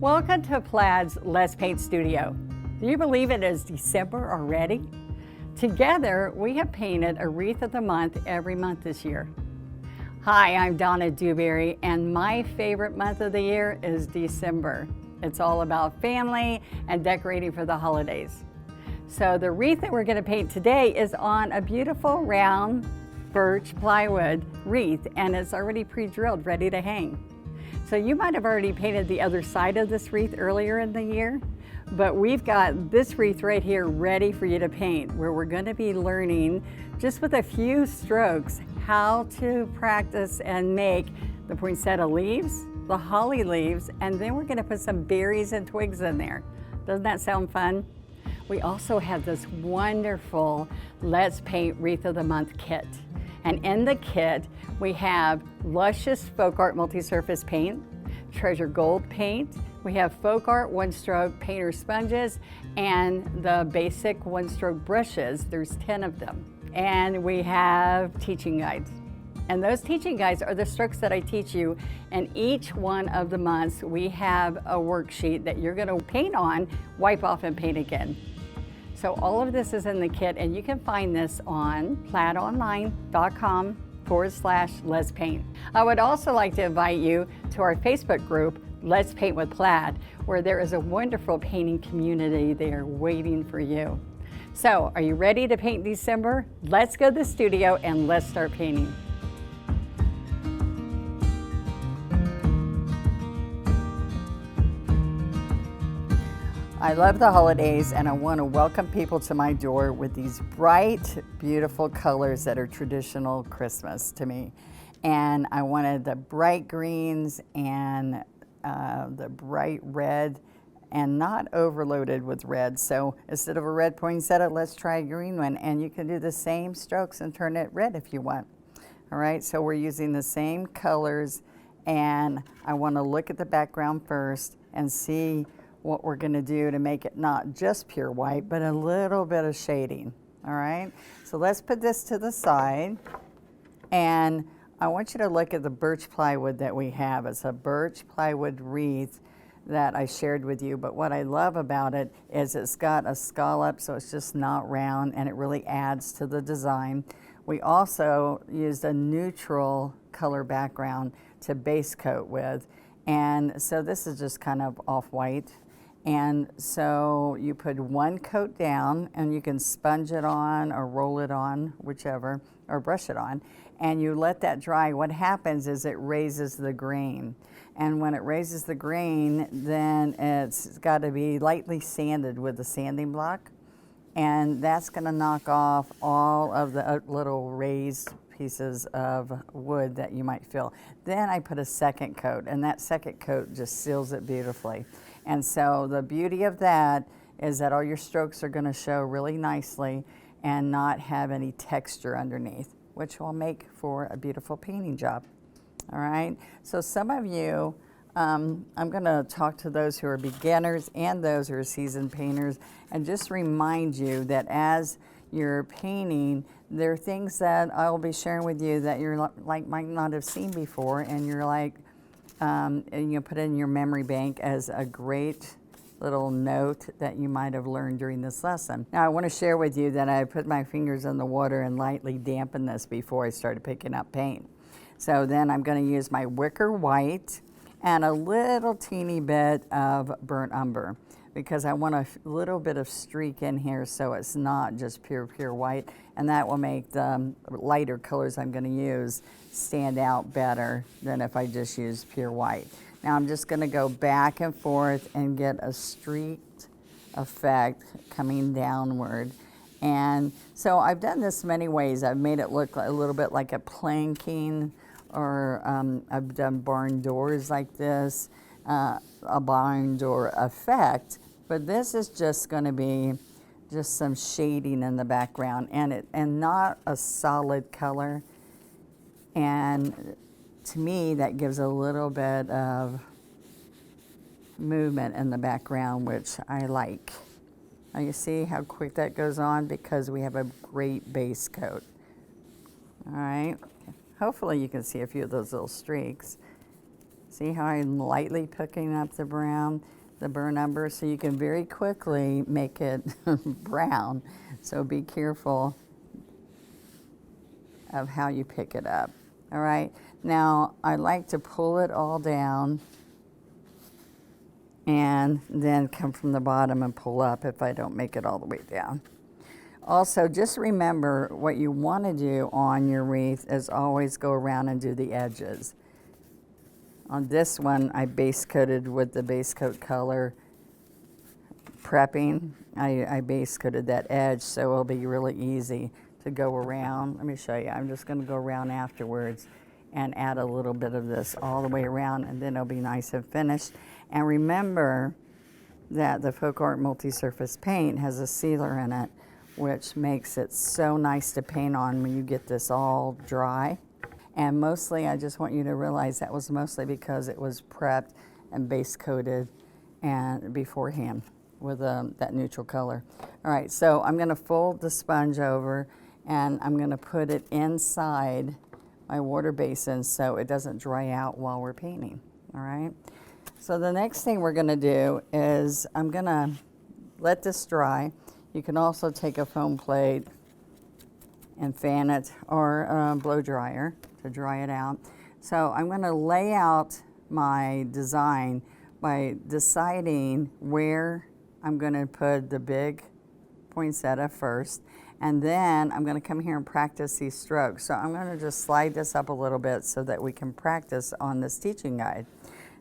Welcome to Plaid's Let's Paint Studio. Do you believe it is December already? Together, we have painted a wreath of the month every month this year. Hi, I'm Donna Dewberry, and my favorite month of the year is December. It's all about family and decorating for the holidays. So the wreath that we're going to paint today is on a beautiful round birch plywood wreath, and it's already pre-drilled, ready to hang. So you might have already painted the other side of this wreath earlier in the year, but we've got this wreath right here ready for you to paint, where we're going to be learning just with a few strokes how to practice and make the poinsettia leaves, the holly leaves, and then we're going to put some berries and twigs in there. Doesn't that sound fun? We also have this wonderful Let's Paint Wreath of the Month kit. And in the kit, we have luscious FolkArt multi-surface paint, treasure gold paint, we have FolkArt One Stroke painter sponges, and the basic One Stroke brushes. There's 10 of them. And we have teaching guides. And those teaching guides are the strokes that I teach you. And each one of the months, we have a worksheet that you're gonna paint on, wipe off, and paint again. So all of this is in the kit, and you can find this on plaidonline.com/Let's Paint. I would also like to invite you to our Facebook group, Let's Paint with Plaid, where there is a wonderful painting community there waiting for you. So, are you ready to paint December? Let's go to the studio and let's start painting. I love the holidays, and I want to welcome people to my door with these bright, beautiful colors that are traditional Christmas to me. And I wanted the bright greens and the bright red, and not overloaded with red. So instead of a red poinsettia, let's try a green one. And you can do the same strokes and turn it red if you want. All right, so we're using the same colors, and I want to look at the background first and see what we're going to do to make it not just pure white, but a little bit of shading. All right, so let's put this to the side, and I want you to look at the birch plywood that we have. It's a birch plywood wreath that I shared with you, but what I love about it is it's got a scallop, so it's just not round, and it really adds to the design. We also used a neutral color background to base coat with, and so this is just kind of off-white. And so you put one coat down, and you can sponge it on or roll it on, whichever, or brush it on, and you let that dry. What happens is it raises the grain. And when it raises the grain, then it's got to be lightly sanded with a sanding block, and that's going to knock off all of the little raised pieces of wood that you might feel. Then I put a second coat, and that second coat just seals it beautifully. And so the beauty of that is that all your strokes are going to show really nicely and not have any texture underneath, which will make for a beautiful painting job. All right, so some of you, I'm going to talk to those who are beginners and those who are seasoned painters, and just remind you that as you're painting, there are things that I'll be sharing with you that you're like might not have seen before, and you're like, and you put it in your memory bank as a great little note that you might have learned during this lesson. Now I want to share with you that I put my fingers in the water and lightly dampened this before I started picking up paint. So then I'm going to use my wicker white and a little teeny bit of burnt umber, because I want a little bit of streak in here so it's not just pure white, and that will make the lighter colors I'm going to use stand out better than if I just use pure white. Now I'm just going to go back and forth and get a streaked effect coming downward. And so I've done this many ways. I've made it look a little bit like a planking, or I've done barn doors like this, a barn door effect, but this is just going to be just some shading in the background, and not a solid color. And to me, that gives a little bit of movement in the background, which I like. Now you see how quick that goes on because we have a great base coat. All right, hopefully you can see a few of those little streaks. See how I'm lightly picking up the brown, the burnt umber, so you can very quickly make it brown. So be careful of how you pick it up. All right, now I like to pull it all down and then come from the bottom and pull up if I don't make it all the way down. Also, just remember what you want to do on your wreath is always go around and do the edges. On this one, I base coated with the base coat color prepping. I base coated that edge, so it'll be really easy to go around. Let me show you. I'm just going to go around afterwards and add a little bit of this all the way around, and then it'll be nice and finished. And remember that the FolkArt multi-surface paint has a sealer in it, which makes it so nice to paint on when you get this all dry. And mostly, I just want you to realize that was mostly because it was prepped and base coated and beforehand with that neutral color. All right, so I'm gonna fold the sponge over and I'm gonna put it inside my water basin so it doesn't dry out while we're painting, all right? So the next thing we're gonna do is I'm gonna let this dry. You can also take a foam plate and fan it, or a blow dryer to dry it out. So I'm gonna lay out my design by deciding where I'm gonna put the big poinsettia first, and then I'm gonna come here and practice these strokes. So I'm gonna just slide this up a little bit so that we can practice on this teaching guide.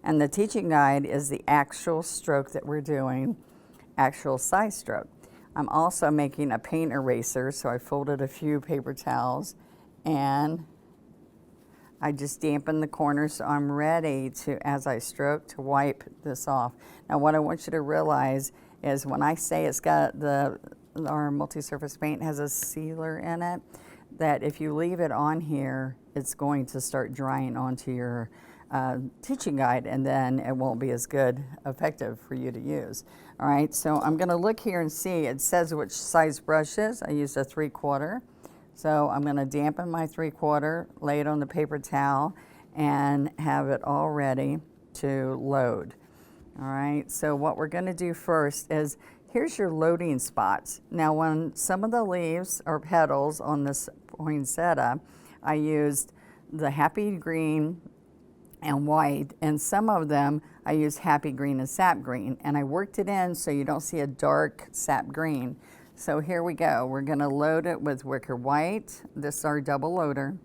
And the teaching guide is the actual stroke that we're doing, actual size stroke. I'm also making a paint eraser, so I folded a few paper towels and I just dampen the corners so I'm ready to, as I stroke, to wipe this off. Now what I want you to realize is when I say it's got our multi-surface paint has a sealer in it, that if you leave it on here, it's going to start drying onto your teaching guide, and then it won't be as good, effective for you to use. All right, so I'm gonna look here and see, it says which size brush is. I used a 3/4. So I'm gonna dampen my 3/4, lay it on the paper towel, and have it all ready to load. All right, so what we're gonna do first is, here's your loading spots. Now when some of the leaves or petals on this poinsettia, I used the happy green and white, and some of them I use happy green and sap green, and I worked it in so you don't see a dark sap green. So here we go. We're gonna load it with wicker white. This is our double loader,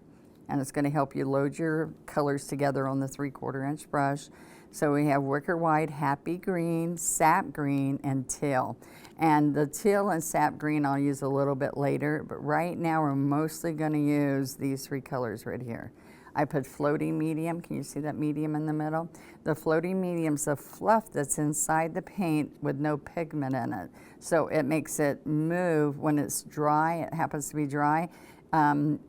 and it's gonna help you load your colors together on the 3/4 inch brush. So we have wicker white, happy green, sap green, and teal. And the teal and sap green I'll use a little bit later, but right now we're mostly gonna use these 3 colors right here. I put floating medium. Can you see that medium in the middle? The floating medium's the fluff that's inside the paint with no pigment in it. So it makes it move when it's dry. It happens to be dry.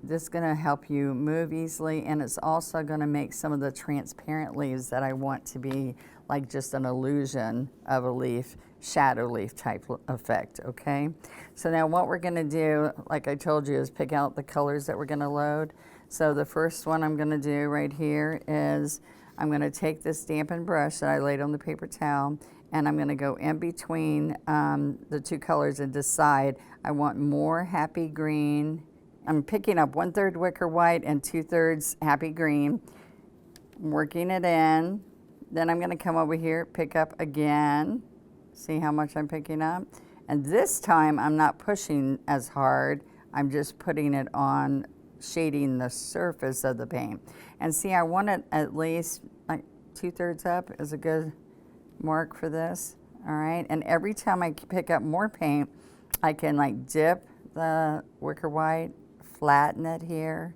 This is gonna help you move easily, and it's also gonna make some of the transparent leaves that I want to be like just an illusion of a leaf, shadow leaf type effect, okay? So now what we're gonna do, like I told you, is pick out the colors that we're gonna load. So the first one I'm gonna do right here is I'm gonna take this dampened brush that I laid on the paper towel, and I'm gonna go in between the 2 colors and decide I want more happy green. I'm picking up 1/3 wicker white and 2/3 happy green, working it in. Then I'm gonna come over here, pick up again. See how much I'm picking up? And this time I'm not pushing as hard. I'm just putting it on, shading the surface of the paint. And see, I want it at least like 2/3 up is a good mark for this, all right? And every time I pick up more paint, I can like dip the wicker white, flatten it here,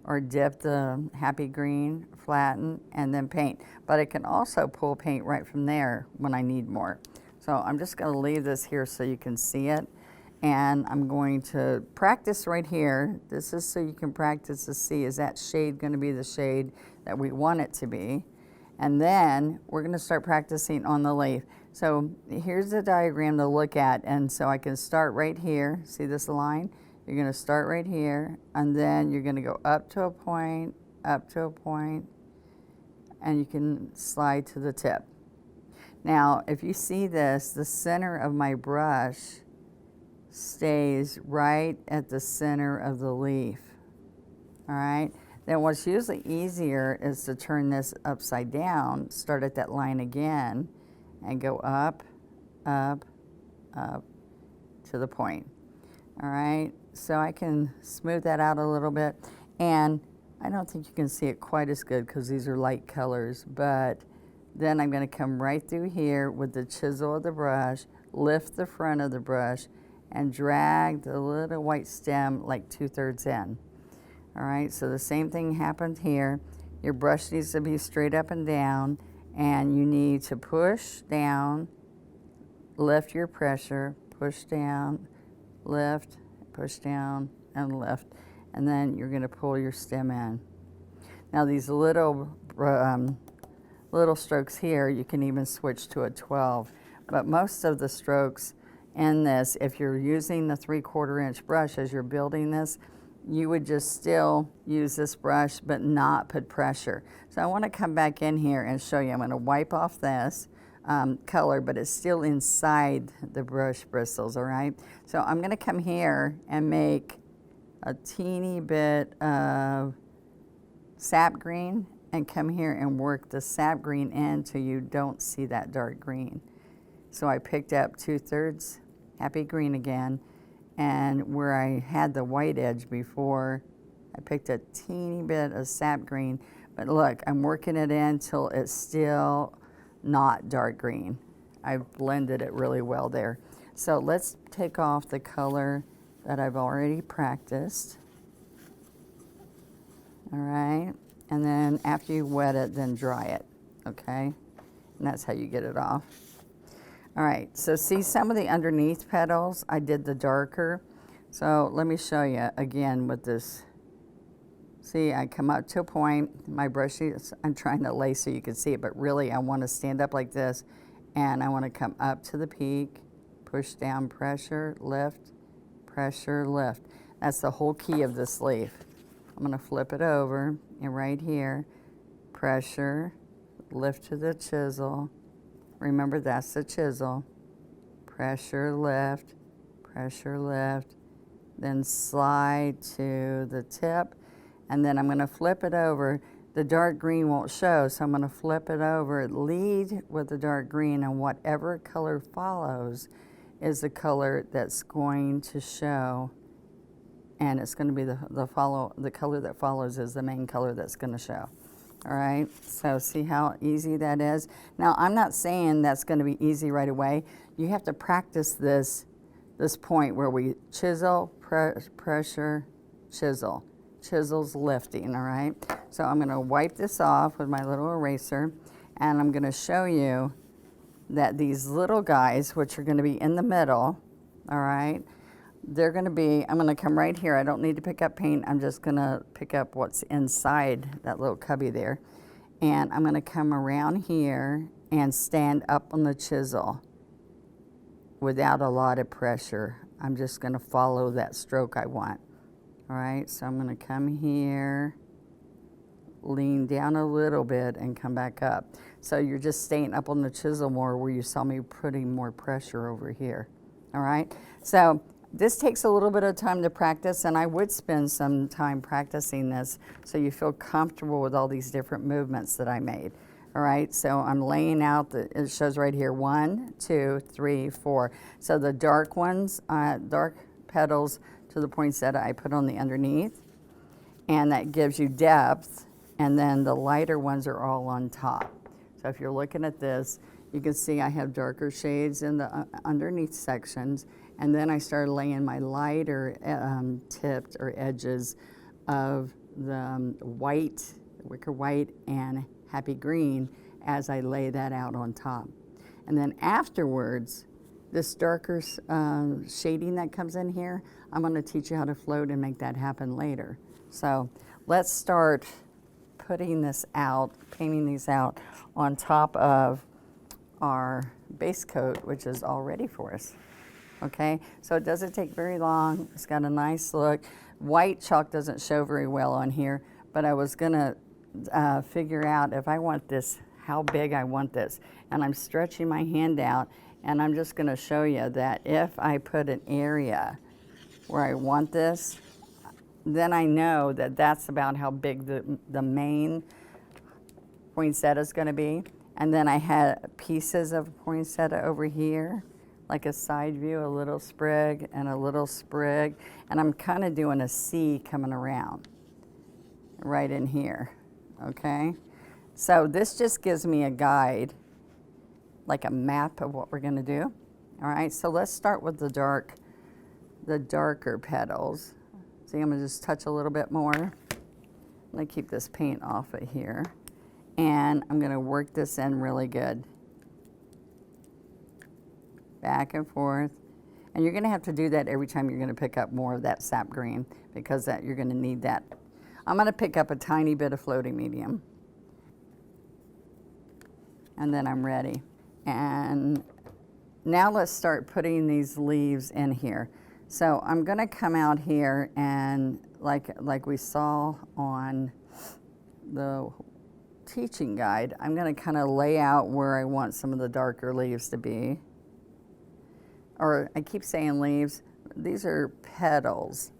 or dip the happy green, flatten, and then paint. But I can also pull paint right from there when I need more. So I'm just gonna leave this here so you can see it. And I'm going to practice right here. This is so you can practice to see, is that shade gonna be the shade that we want it to be? And then we're gonna start practicing on the leaf. So here's the diagram to look at, and so I can start right here. See this line? You're gonna start right here, and then you're gonna go up to a point, up to a point, and you can slide to the tip. Now, if you see this, the center of my brush stays right at the center of the leaf, all right? Then what's usually easier is to turn this upside down, start at that line again, and go up, up, up to the point, all right? So I can smooth that out a little bit, and I don't think you can see it quite as good because these are light colors, but then I'm going to come right through here with the chisel of the brush, lift the front of the brush, and drag the little white stem like 2/3 in. All right, so the same thing happened here. Your brush needs to be straight up and down, and you need to push down, lift your pressure, push down, lift, push down, and lift. And then you're going to pull your stem in. Now these little strokes here, you can even switch to a 12. But most of the strokes in this, if you're using the 3/4 inch brush as you're building this, you would just still use this brush but not put pressure. So I want to come back in here and show you. I'm going to wipe off this color, but it's still inside the brush bristles, all right? So I'm going to come here and make a teeny bit of sap green and come here and work the sap green in till you don't see that dark green. So I picked up 2/3 happy green again, and where I had the white edge before, I picked a teeny bit of sap green. But look, I'm working it in till it's still not dark green. I've blended it really well there. So let's take off the color that I've already practiced. All right, and then after you wet it, then dry it, okay? And that's how you get it off. All right, so see some of the underneath petals, I did the darker. So let me show you again with this. See, I come up to a point, my brush is, I'm trying to lay so you can see it, but really I want to stand up like this, and I want to come up to the peak, push down, pressure, lift, pressure, lift. That's the whole key of this leaf. I'm going to flip it over, and right here, pressure, lift to the chisel. Remember, that's the chisel. Pressure, lift, then slide to the tip, and then I'm going to flip it over. The dark green won't show, so I'm going to flip it over, lead with the dark green, and whatever color follows is the color that's going to show, and it's going to be the color that follows is the main color that's going to show. All right, so see how easy that is? Now, I'm not saying that's going to be easy right away. You have to practice this point where we chisel, pressure, chisel. Chisel's lifting, all right? So I'm going to wipe this off with my little eraser, and I'm going to show you that these little guys, which are going to be in the middle, all right, they're going to be, I'm going to come right here. I don't need to pick up paint. I'm just going to pick up what's inside that little cubby there. And I'm going to come around here and stand up on the chisel without a lot of pressure. I'm just going to follow that stroke I want. All right, so I'm going to come here, lean down a little bit, and come back up. So you're just staying up on the chisel more where you saw me putting more pressure over here. All right, so this takes a little bit of time to practice, and I would spend some time practicing this so you feel comfortable with all these different movements that I made. All right, so I'm laying out, it shows right here, 1, 2, 3, 4. So the dark ones, dark petals to the poinsettia I put on the underneath, and that gives you depth, and then the lighter ones are all on top. So if you're looking at this, you can see I have darker shades in the underneath sections, and then I started laying my lighter tipped or edges of the white, wicker white, and happy green as I lay that out on top. And then afterwards, this darker shading that comes in here, I'm going to teach you how to float and make that happen later. So let's start putting this out, painting these out on top of our base coat, which is all ready for us. Okay, so it doesn't take very long. It's got a nice look. White chalk doesn't show very well on here, but I was gonna figure out if I want this, how big I want this. And I'm stretching my hand out, and I'm just gonna show you that if I put an area where I want this, then I know that that's about how big the main poinsettia is gonna be. And then I had pieces of poinsettia over here, like a side view, a little sprig and a little sprig. And I'm kind of doing a C coming around right in here, okay? So this just gives me a guide, like a map of what we're gonna do. All right, so let's start with the darker petals. See, I'm gonna just touch a little bit more. I'm gonna keep this paint off of here. And I'm gonna work this in really good. Back and forth. And you're gonna have to do that every time you're gonna pick up more of that sap green, because you're gonna need that. I'm gonna pick up a tiny bit of floating medium. And then I'm ready. And now let's start putting these leaves in here. So I'm gonna come out here and like we saw on the teaching guide, I'm gonna kind of lay out where I want some of the darker leaves to be. Or I keep saying leaves, these are petals.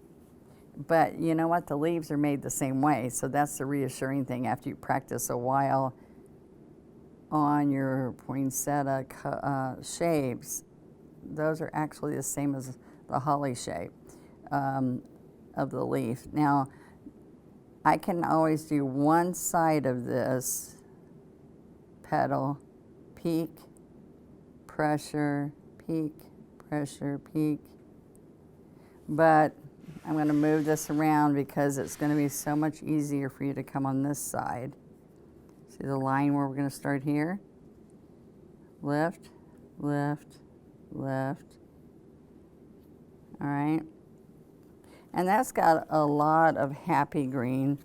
But you know what, the leaves are made the same way, so that's the reassuring thing. After you practice a while on your poinsettia shapes, those are actually the same as the holly shape of the leaf. Now, I can always do one side of this petal, peak, pressure, peak, pressure, peak. But I'm going to move this around because it's going to be so much easier for you to come on this side. See the line where we're going to start here? Lift, lift, lift. All right. And that's got a lot of happy green.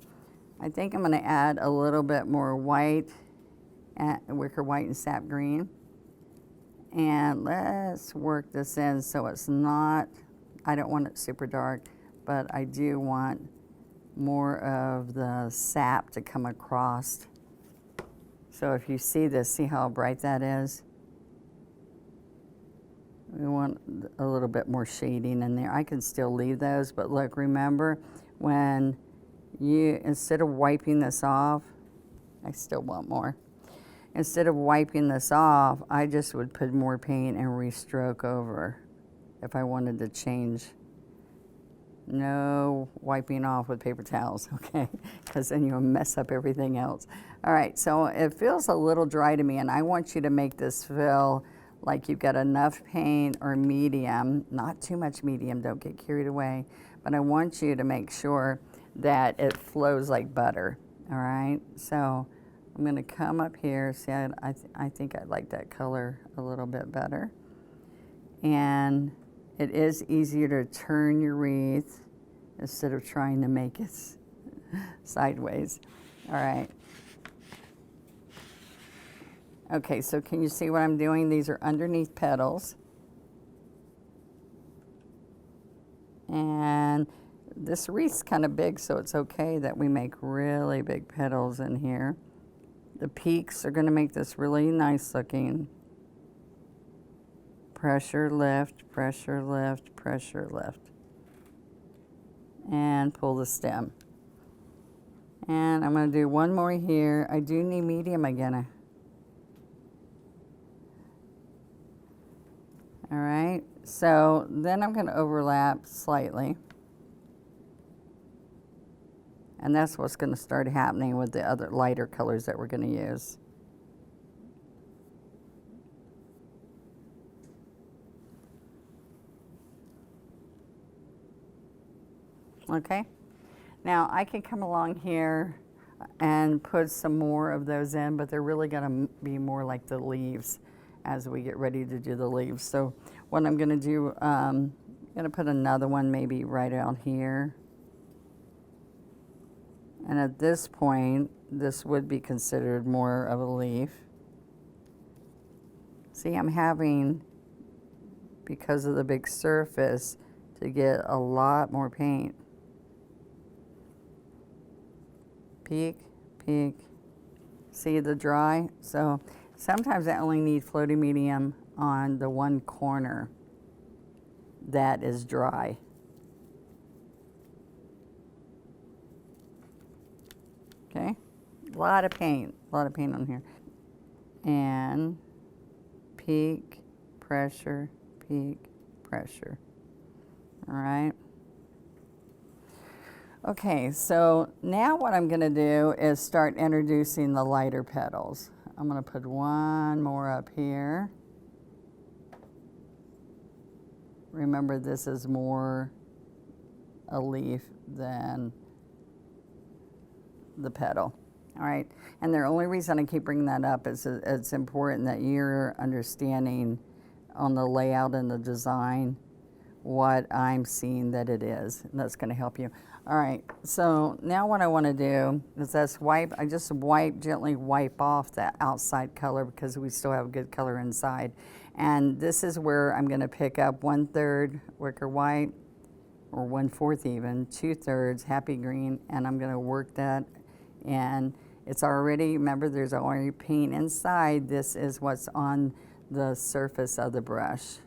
I think I'm going to add a little bit more white, wicker white and sap green. And let's work this in so it's not, I don't want it super dark, but I do want more of the sap to come across. So if you see this, see how bright that is? We want a little bit more shading in there. I can still leave those, but look, remember when you, instead of wiping this off, I still want more. Instead of wiping this off, I just would put more paint and restroke over if I wanted to change. No wiping off with paper towels, okay? Because then you'll mess up everything else. All right, so it feels a little dry to me, and I want you to make this feel like you've got enough paint or medium, not too much medium, don't get carried away, but I want you to make sure that it flows like butter, all right? So I'm gonna come up here, see, I think I like that color a little bit better. And it is easier to turn your wreath instead of trying to make it sideways, all right? Okay, so can you see what I'm doing? These are underneath petals. And this wreath's kind of big, so it's okay that we make really big petals in here. The peaks are gonna make this really nice looking. Pressure, lift, pressure, lift, pressure, lift. And pull the stem. And I'm gonna do one more here. I do need medium again. All right, so then I'm gonna overlap slightly. And that's what's gonna start happening with the other lighter colors that we're gonna use. Okay, now I can come along here and put some more of those in, but they're really gonna be more like the leaves as we get ready to do the leaves. So what I'm gonna do, I'm gonna put another one maybe right out here. And at this point, this would be considered more of a leaf. See, I'm having, because of the big surface, to get a lot more paint. Peak, peak. See the dry? So sometimes I only need floating medium on the one corner that is dry. Okay, a lot of paint on here. And peak, pressure, peak, pressure. All right. Okay, so now what I'm gonna do is start introducing the lighter petals. I'm gonna put one more up here. Remember, this is more a leaf than the petal. All right, and the only reason I keep bringing that up is it's important that you're understanding on the layout and the design what I'm seeing that it is, and that's going to help you. All right, so now what I want to do is I just gently wipe off that outside color because we still have good color inside. And this is where I'm going to pick up 1/3 wicker white, or 1/4 even, 2/3 happy green, and I'm going to work that. And it's already, remember, there's already paint inside. This is what's on the surface of the brush.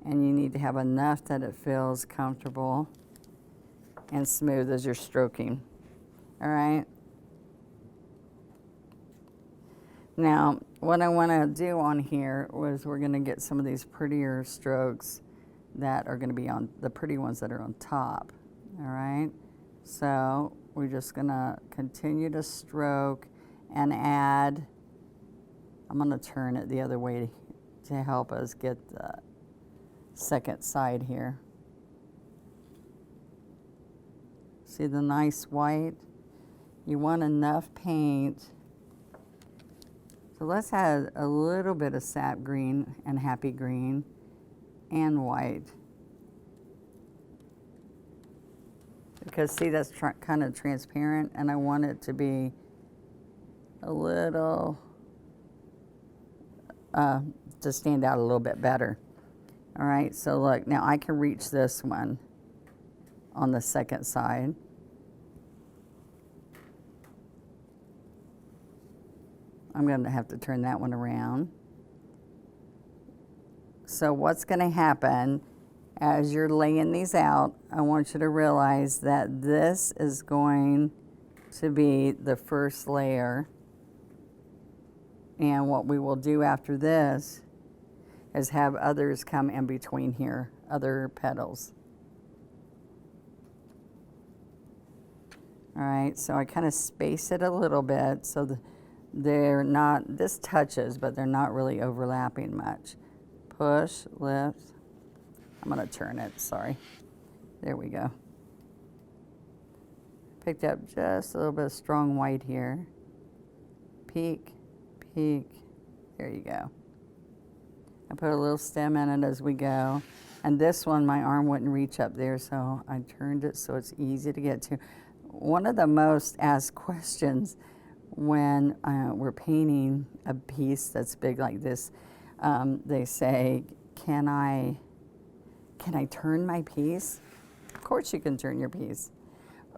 And you need to have enough that it feels comfortable and smooth as you're stroking. All right. Now, what I want to do on here was we're going to get some of these prettier strokes that are going to be on the pretty ones that are on top. All right. So we're just going to continue to stroke and add. I'm going to turn it the other way to help us get the second side here. See the nice white? You want enough paint. So let's add a little bit of sap green and happy green and white. Because see, that's kind of transparent, and I want it to be a little, to stand out a little bit better. All right, so look, now I can reach this one on the second side. I'm going to have to turn that one around. So what's going to happen as you're laying these out, I want you to realize that this is going to be the first layer. And what we will do after this is have others come in between here, other petals. All right, so I kind of space it a little bit so they're not, this touches, but they're not really overlapping much. Push, lift. I'm gonna turn it, sorry. There we go. Picked up just a little bit of strong white here. Peak, peak, there you go. I put a little stem in it as we go. And this one, my arm wouldn't reach up there, so I turned it so it's easy to get to. One of the most asked questions when we're painting a piece that's big like this, they say, can I turn my piece? Of course you can turn your piece.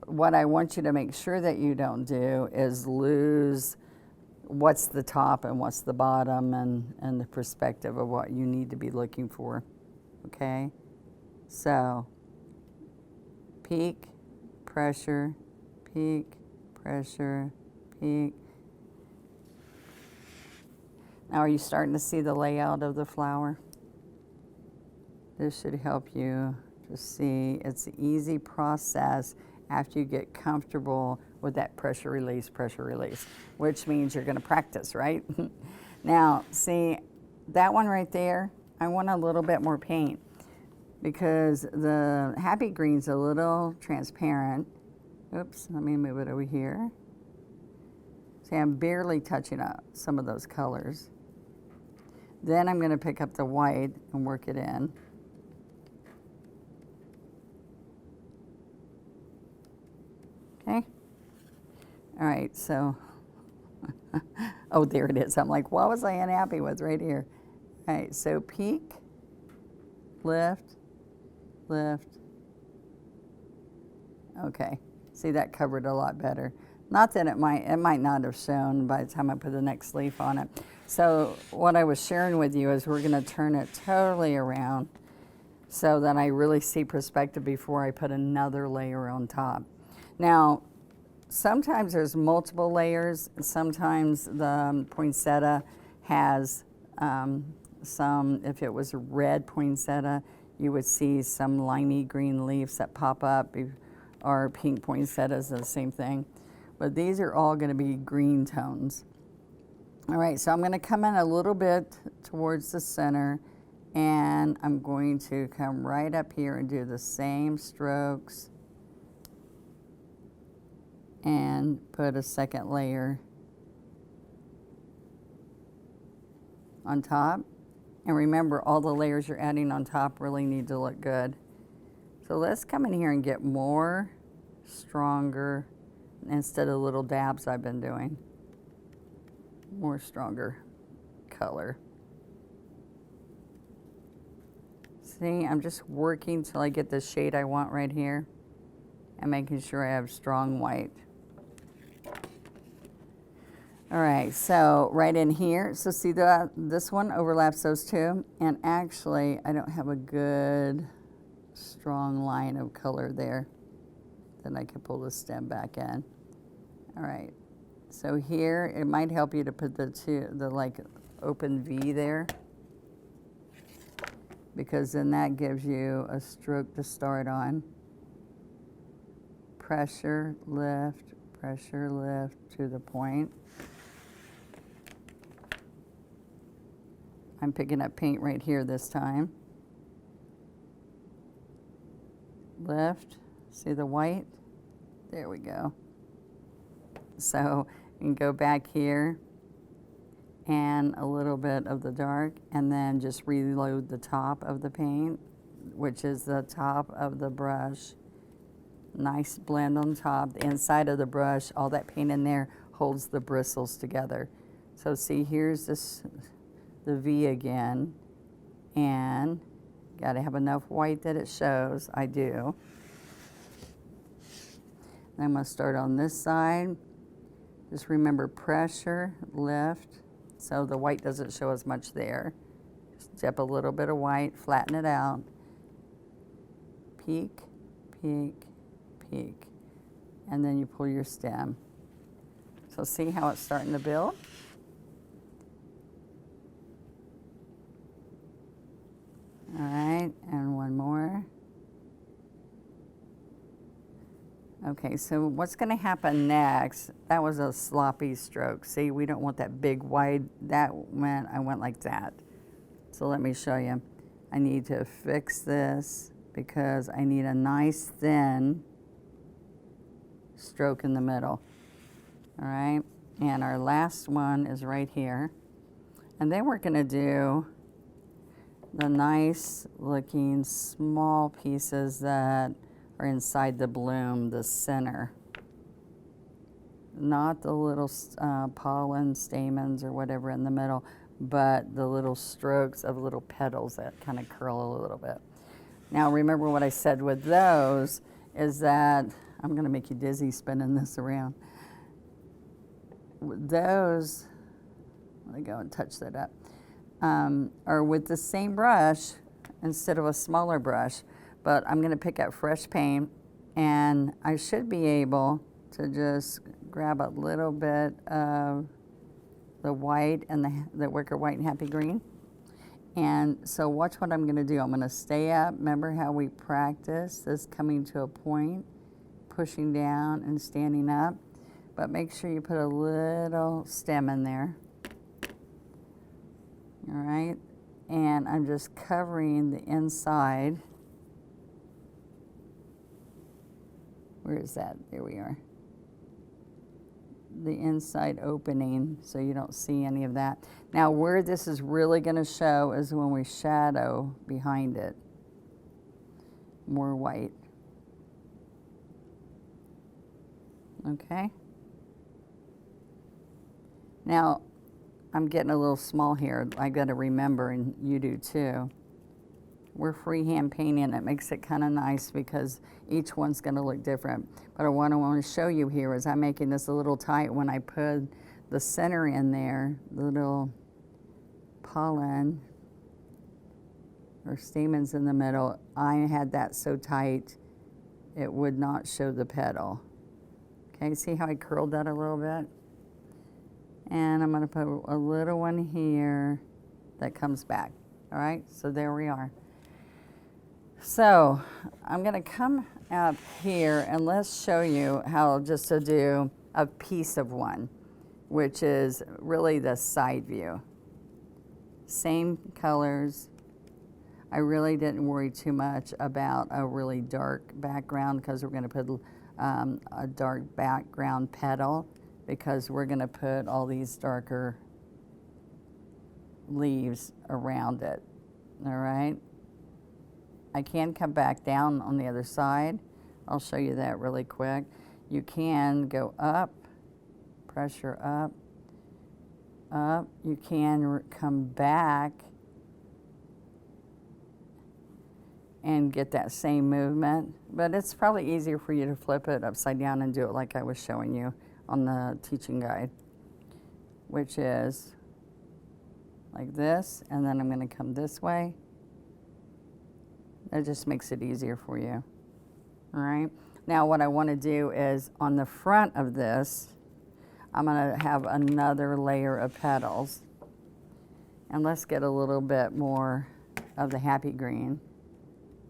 What I want you to make sure that you don't do is lose what's the top and what's the bottom and the perspective of what you need to be looking for, okay? So, peak, pressure, peak, pressure, peak. Now are you starting to see the layout of the flower? This should help you to see it's an easy process after you get comfortable with that pressure release, which means you're going to practice, right? Now, see, that one right there, I want a little bit more paint because the happy green's a little transparent. Oops, let me move it over here. See, I'm barely touching up some of those colors. Then I'm going to pick up the white and work it in. Okay. All right, so, oh, there it is. I'm like, what was I unhappy with right here? All right, so peak, lift, lift. Okay, see, that covered a lot better. Not that it might not have shown by the time I put the next leaf on it. So what I was sharing with you is we're gonna turn it totally around so that I really see perspective before I put another layer on top. Now, sometimes there's multiple layers. Sometimes the poinsettia has some, if it was a red poinsettia, you would see some limey green leaves that pop up, or pink poinsettias, the same thing. But these are all gonna be green tones. All right, so I'm gonna come in a little bit towards the center, and I'm going to come right up here and do the same strokes and put a second layer on top. And remember, all the layers you're adding on top really need to look good. So let's come in here and get more stronger instead of little dabs I've been doing. More stronger color. See, I'm just working till I get the shade I want right here and making sure I have strong white. All right, so right in here, so see that this one overlaps those two, and actually I don't have a good strong line of color there. Then I can pull the stem back in. All right, so here it might help you to put the like open V there, because then that gives you a stroke to start on. Pressure, lift to the point. I'm picking up paint right here this time. Lift, see the white? There we go. So you can go back here and a little bit of the dark, and then just reload the top of the paint, which is the top of the brush. Nice blend on top. The inside of the brush, all that paint in there holds the bristles together. So see, here's the V again, and got to have enough white that it shows. I do. And I'm going to start on this side. Just remember pressure, lift, so the white doesn't show as much there. Just dip a little bit of white, flatten it out. Peak, peak, peak. And then you pull your stem. So see how it's starting to build? All right, and one more. Okay, so what's going to happen next, that was a sloppy stroke. See, we don't want that big wide, I went like that. So let me show you. I need to fix this because I need a nice thin stroke in the middle. All right, and our last one is right here. And then we're going to do the nice looking small pieces that are inside the bloom, the center. Not the little pollen stamens or whatever in the middle, but the little strokes of little petals that kind of curl a little bit. Now remember what I said with those is that, I'm gonna make you dizzy spinning this around. Those, let me go and touch that up, are with the same brush instead of a smaller brush. But I'm going to pick up fresh paint, and I should be able to just grab a little bit of the white and the wicker white and happy green. And so watch what I'm going to do. I'm going to stay up. Remember how we practiced this coming to a point, pushing down and standing up. But make sure you put a little stem in there. All right. And I'm just covering the inside. Where is that? There we are. The inside opening, so you don't see any of that. Now, where this is really going to show is when we shadow behind it. More white. Okay. Now, I'm getting a little small here. I got to remember, and you do too. we're freehand painting. It makes it kind of nice because each one's going to look different. But what I want to show you here is I'm making this a little tight when I put the center in there, the little pollen or stamens in the middle. I had that so tight it would not show the petal. Okay, see how I curled that a little bit? And I'm going to put a little one here that comes back. All right, so there we are. So I'm going to come up here and let's show you how just to do a piece of one, which is really the side view. Same colors. I really didn't worry too much about a really dark background because we're going to put a dark background petal because we're going to put all these darker leaves around it. All right. I can come back down on the other side. I'll show you that really quick. You can go up, pressure up, up. You can come back and get that same movement, but it's probably easier for you to flip it upside down and do it like I was showing you on the teaching guide, which is like this, and then I'm going to come this way. That just makes it easier for you. All right. Now what I want to do is on the front of this, I'm going to have another layer of petals. And let's get a little bit more of the happy green,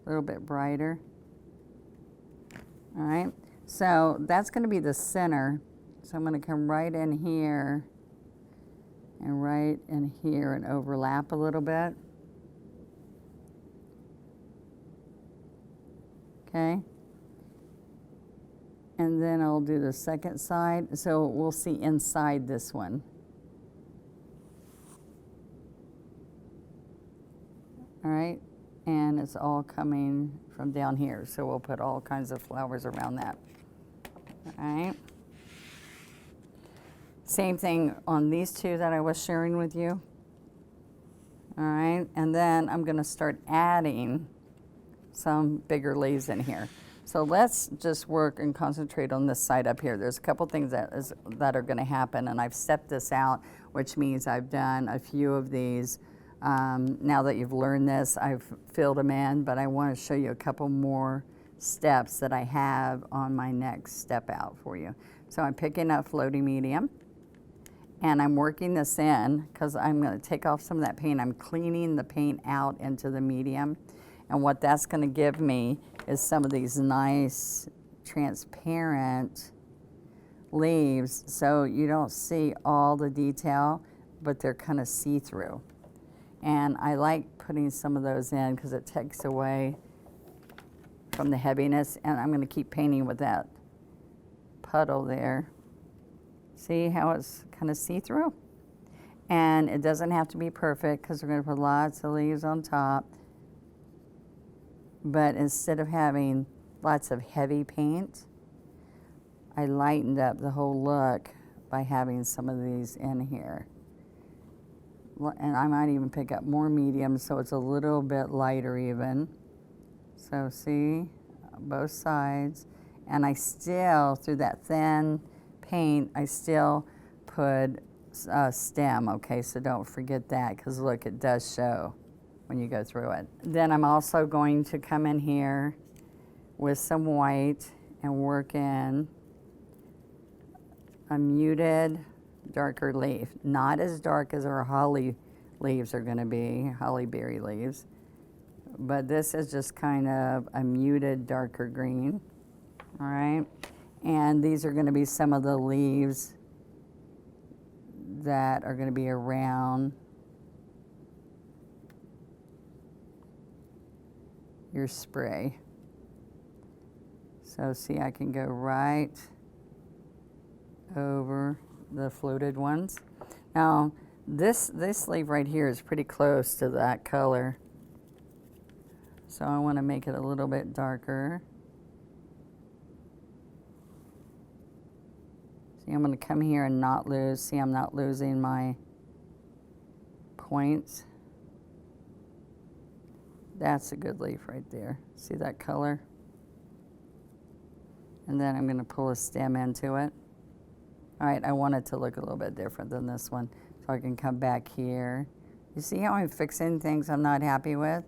a little bit brighter. All right. So that's going to be the center. So I'm going to come right in here and right in here and overlap a little bit. Okay. And then I'll do the second side. So we'll see inside this one. All right. And it's all coming from down here. So we'll put all kinds of flowers around that. All right. Same thing on these two that I was sharing with you. All right. And then I'm going to start adding some bigger leaves in here. So let's just work and concentrate on this side up here. There's a couple things that are going to happen, and I've stepped this out, which means I've done a few of these. Now that you've learned this, I've filled them in, but I want to show you a couple more steps that I have on my next step out for you. So I'm picking up floating medium, and I'm working this in because I'm going to take off some of that paint. I'm cleaning the paint out into the medium. And what that's going to give me is some of these nice transparent leaves, so you don't see all the detail, but they're kind of see-through. And I like putting some of those in because it takes away from the heaviness. And I'm going to keep painting with that puddle there. See how it's kind of see-through? And it doesn't have to be perfect because we're going to put lots of leaves on top. But instead of having lots of heavy paint, I lightened up the whole look by having some of these in here. And I might even pick up more medium so it's a little bit lighter even. So see, both sides. And I still, through that thin paint, I still put a stem, okay? So don't forget that because look, it does show when you go through it. Then I'm also going to come in here with some white and work in a muted, darker leaf. Not as dark as our holly leaves are gonna be, holly berry leaves, but this is just kind of a muted, darker green, all right? And these are gonna be some of the leaves that are gonna be around your spray. So see, I can go right over the floated ones. Now, this leaf right here is pretty close to that color. So I want to make it a little bit darker. See, I'm going to come here and not lose. See, I'm not losing my points. That's a good leaf right there. See that color? And then I'm going to pull a stem into it. All right, I want it to look a little bit different than this one. So I can come back here. You see how I'm fixing things I'm not happy with?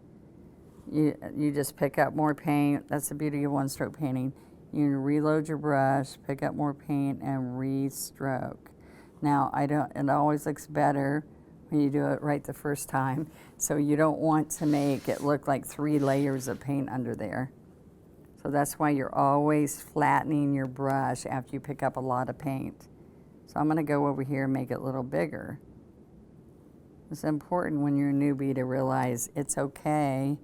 You just pick up more paint. That's the beauty of one-stroke painting. You reload your brush, pick up more paint, and re-stroke. Now, it always looks better when you do it right the first time. So you don't want to make it look like 3 layers of paint under there. So that's why you're always flattening your brush after you pick up a lot of paint. So I'm gonna go over here and make it a little bigger. It's important when you're a newbie to realize it's okay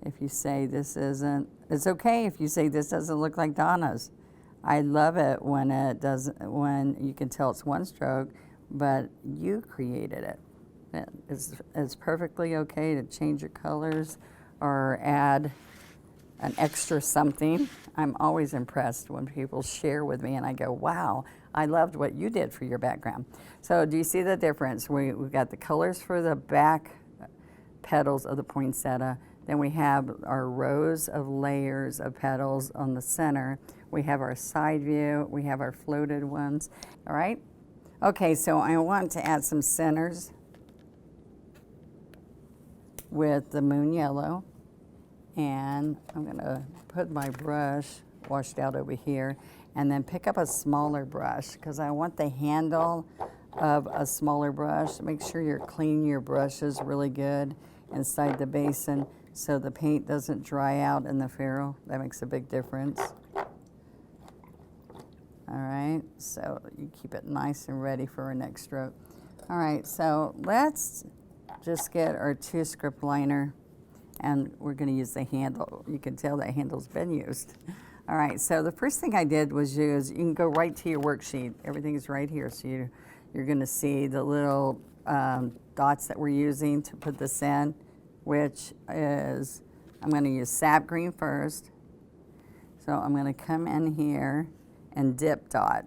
if you say this isn't, it's okay if you say this doesn't look like Donna's. I love it when it doesn't, when you can tell it's one stroke, but you created it. It's perfectly okay to change your colors or add an extra something. I'm always impressed when people share with me and I go, wow, I loved what you did for your background. So do you see the difference? We've got the colors for the back petals of the poinsettia. Then we have our rows of layers of petals on the center. We have our side view. We have our floated ones. All right? Okay, so I want to add some centers with the moon yellow. And I'm gonna put my brush washed out over here and then pick up a smaller brush because I want the handle of a smaller brush. Make sure you're cleaning your brushes really good inside the basin so the paint doesn't dry out in the ferrule. That makes a big difference. All right, so you keep it nice and ready for our next stroke. All right, so let's just get our 2-script liner and we're gonna use the handle. You can tell that handle's been used. All right, so the first thing I did was you can go right to your worksheet. Everything's right here, so you're gonna see the little dots that we're using to put this in, which is, I'm gonna use sap green first. So I'm gonna come in here and dip dot.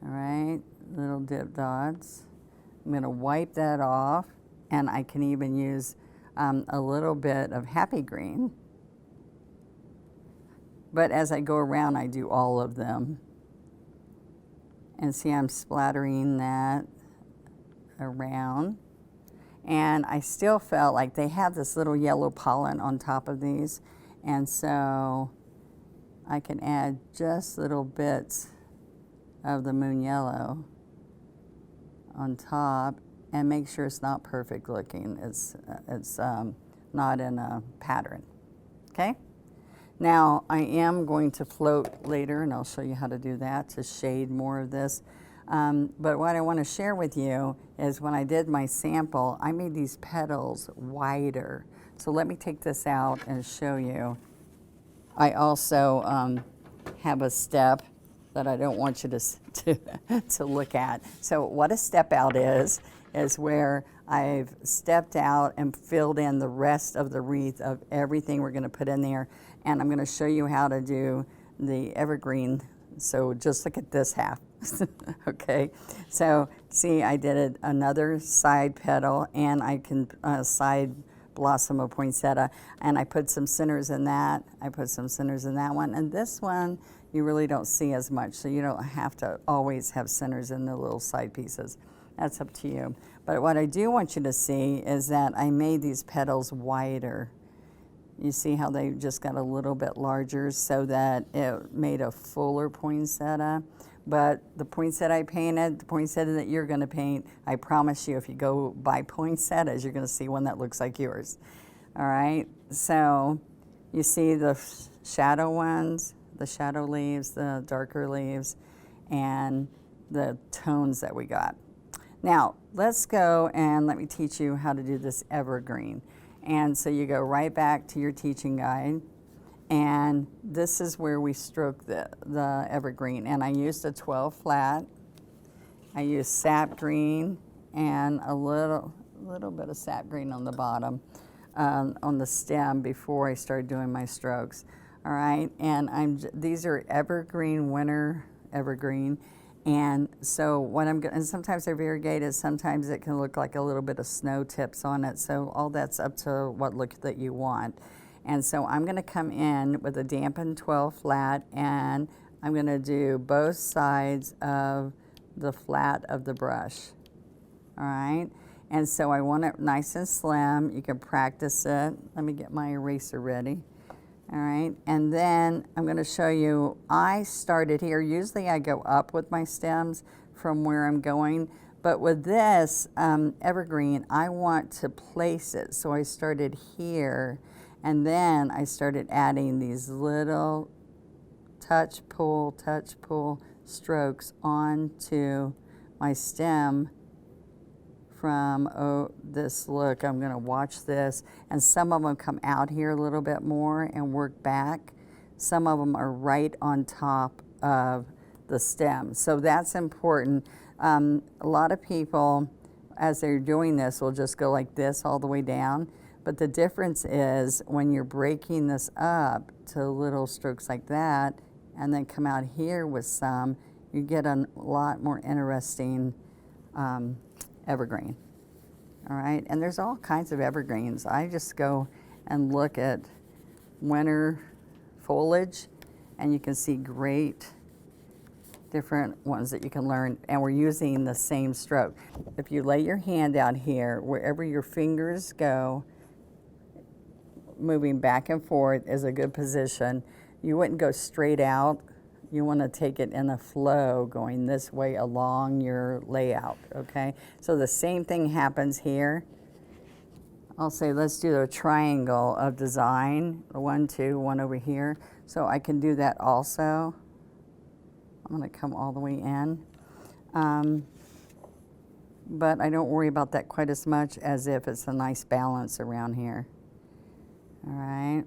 All right, little dip dots. I'm gonna wipe that off, and I can even use a little bit of happy green. But as I go around, I do all of them. And see, I'm splattering that around. And I still felt like they have this little yellow pollen on top of these. And so I can add just little bits of the moon yellow on top and make sure it's not perfect looking. It's not in a pattern, okay? Now I am going to float later and I'll show you how to do that to shade more of this. But what I want to share with you is when I did my sample, I made these petals wider. So let me take this out and show you. I also have a step that I don't want you to look at. So what a step out is where I've stepped out and filled in the rest of the wreath of everything we're gonna put in there. And I'm gonna show you how to do the evergreen. So just look at this half, okay? So see, I did another side petal and I can side blossom of poinsettia, and I put some centers in that. I put some centers in that one. And this one, you really don't see as much, so you don't have to always have centers in the little side pieces. That's up to you. But what I do want you to see is that I made these petals wider. You see how they just got a little bit larger so that it made a fuller poinsettia. But the poinsettia I painted, the poinsettia that you're gonna paint, I promise you if you go buy poinsettias, you're gonna see one that looks like yours. All right, so you see the shadow ones, the shadow leaves, the darker leaves, and the tones that we got. Now, let's go and let me teach you how to do this evergreen. And so you go right back to your teaching guide, and this is where we stroke the evergreen. And I used a 12 flat. I used sap green and a little bit of sap green on the bottom on the stem before I started doing my strokes. All right, and these are evergreen, winter evergreen, And so what I'm going, and sometimes they're variegated, sometimes it can look like a little bit of snow tips on it. So all that's up to what look that you want. And so I'm going to come in with a dampened 12 flat, and I'm going to do both sides of the flat of the brush. All right. And so I want it nice and slim. You can practice it. Let me get my eraser ready. All right, and then I'm going to show you, I started here. Usually I go up with my stems from where I'm going, but with this evergreen, I want to place it. So I started here, and then I started adding these little touch, pull strokes onto my stem from this look. I'm going to watch this, and some of them come out here a little bit more and work back. Some of them are right on top of the stem, so that's important. A lot of people, as they're doing this, will just go like this all the way down, but the difference is when you're breaking this up to little strokes like that and then come out here with some, you get a lot more interesting evergreen. All right, and there's all kinds of evergreens. I just go and look at winter foliage, and you can see great different ones that you can learn, and we're using the same stroke. If you lay your hand out here, wherever your fingers go, moving back and forth is a good position. You wouldn't go straight out. You want to take it in a flow going this way along your layout, okay? So the same thing happens here. I'll say let's do a triangle of design, 1, 2, 1 over here. So I can do that also. I'm going to come all the way in. But I don't worry about that quite as much as if it's a nice balance around here. All right.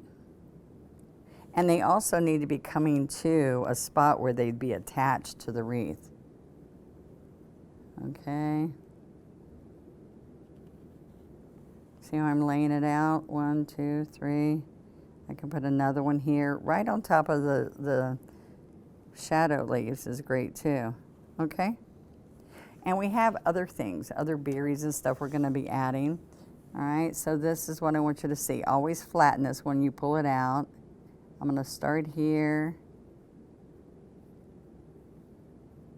And they also need to be coming to a spot where they'd be attached to the wreath. Okay. See how I'm laying it out? 1, 2, 3. I can put another one here. Right on top of the shadow leaves is great too. Okay. And we have other things, other berries and stuff we're going to be adding. All right. So this is what I want you to see. Always flatten this when you pull it out. I'm going to start here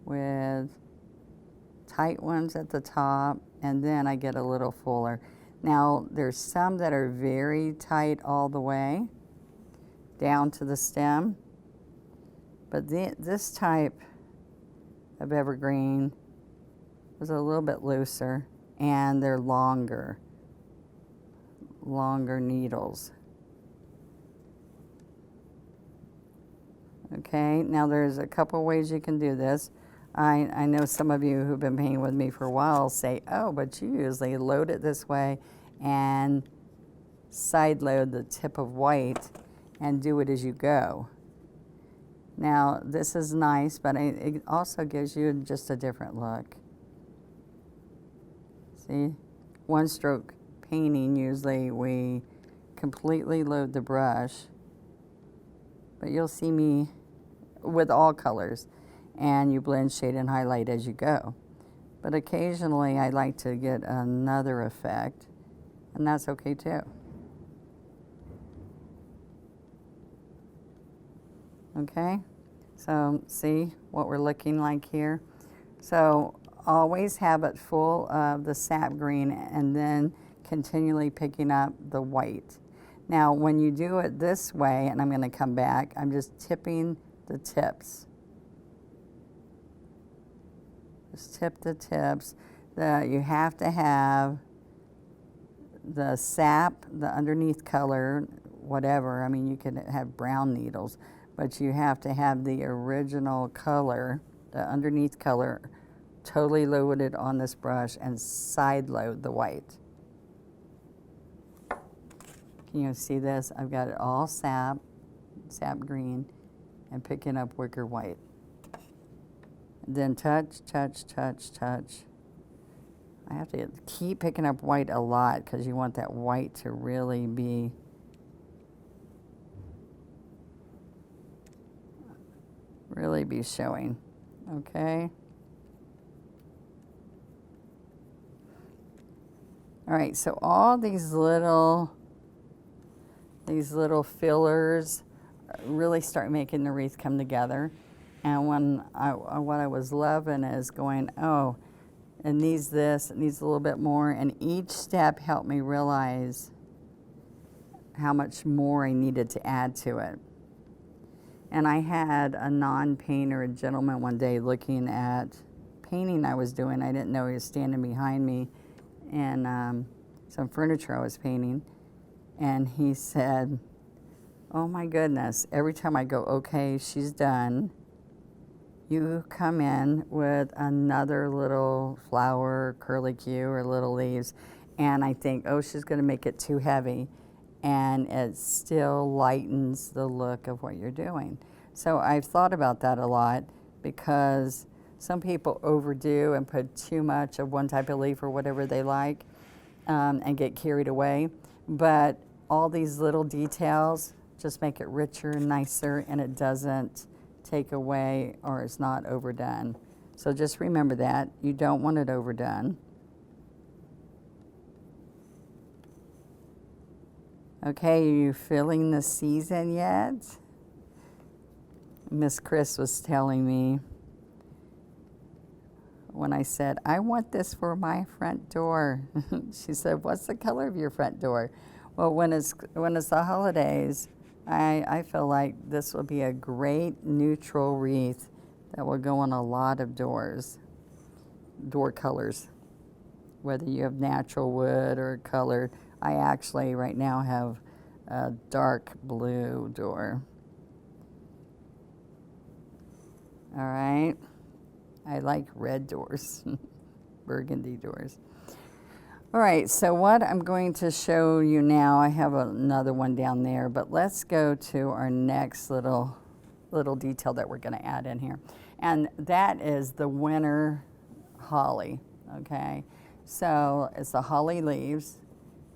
with tight ones at the top, and then I get a little fuller. Now, there's some that are very tight all the way down to the stem, but this type of evergreen is a little bit looser, and they're longer needles. Okay, now there's a couple ways you can do this. I know some of you who've been painting with me for a while say, oh, but you usually load it this way and side load the tip of white and do it as you go. Now, this is nice, but it also gives you just a different look. See, one stroke painting, usually we completely load the brush, but you'll see me with all colors, and you blend, shade, and highlight as you go. But occasionally I like to get another effect, and that's okay too. Okay, so see what we're looking like here. So always have it full of the sap green and then continually picking up the white. Now when you do it this way, and I'm going to come back, I'm just tipping the tips. Just tip the tips. You have to have the sap, the underneath color, whatever. I mean, you could have brown needles, but you have to have the original color, the underneath color, totally loaded on this brush and side load the white. Can you see this? I've got it all sap green, and picking up wicker white. And then touch, touch, touch, touch. I have to keep picking up white a lot because you want that white to really be showing. Okay. All right, so all these little fillers really start making the wreath come together. And what I was loving is going, oh, it needs this, it needs a little bit more, and each step helped me realize how much more I needed to add to it. And I had a non-painter, a gentleman one day looking at painting I was doing. I didn't know he was standing behind me and some furniture I was painting. And he said, oh my goodness, every time I go, okay, she's done, you come in with another little flower, curlicue, or little leaves, and I think, oh, she's gonna make it too heavy, and it still lightens the look of what you're doing. So I've thought about that a lot, because some people overdo and put too much of one type of leaf or whatever they like, and get carried away. But all these little details just make it richer and nicer, and it doesn't take away, or it's not overdone. So just remember that. You don't want it overdone. Okay, are you feeling the season yet? Miss Chris was telling me when I said, I want this for my front door. She said, what's the color of your front door? Well, when it's the holidays, I feel like this will be a great neutral wreath that will go on a lot of doors, door colors, whether you have natural wood or colored. I actually right now have a dark blue door. All right, I like red doors, burgundy doors. All right, so what I'm going to show you now, I have another one down there, but let's go to our next little detail that we're going to add in here. And that is the winter holly, okay? So it's the holly leaves,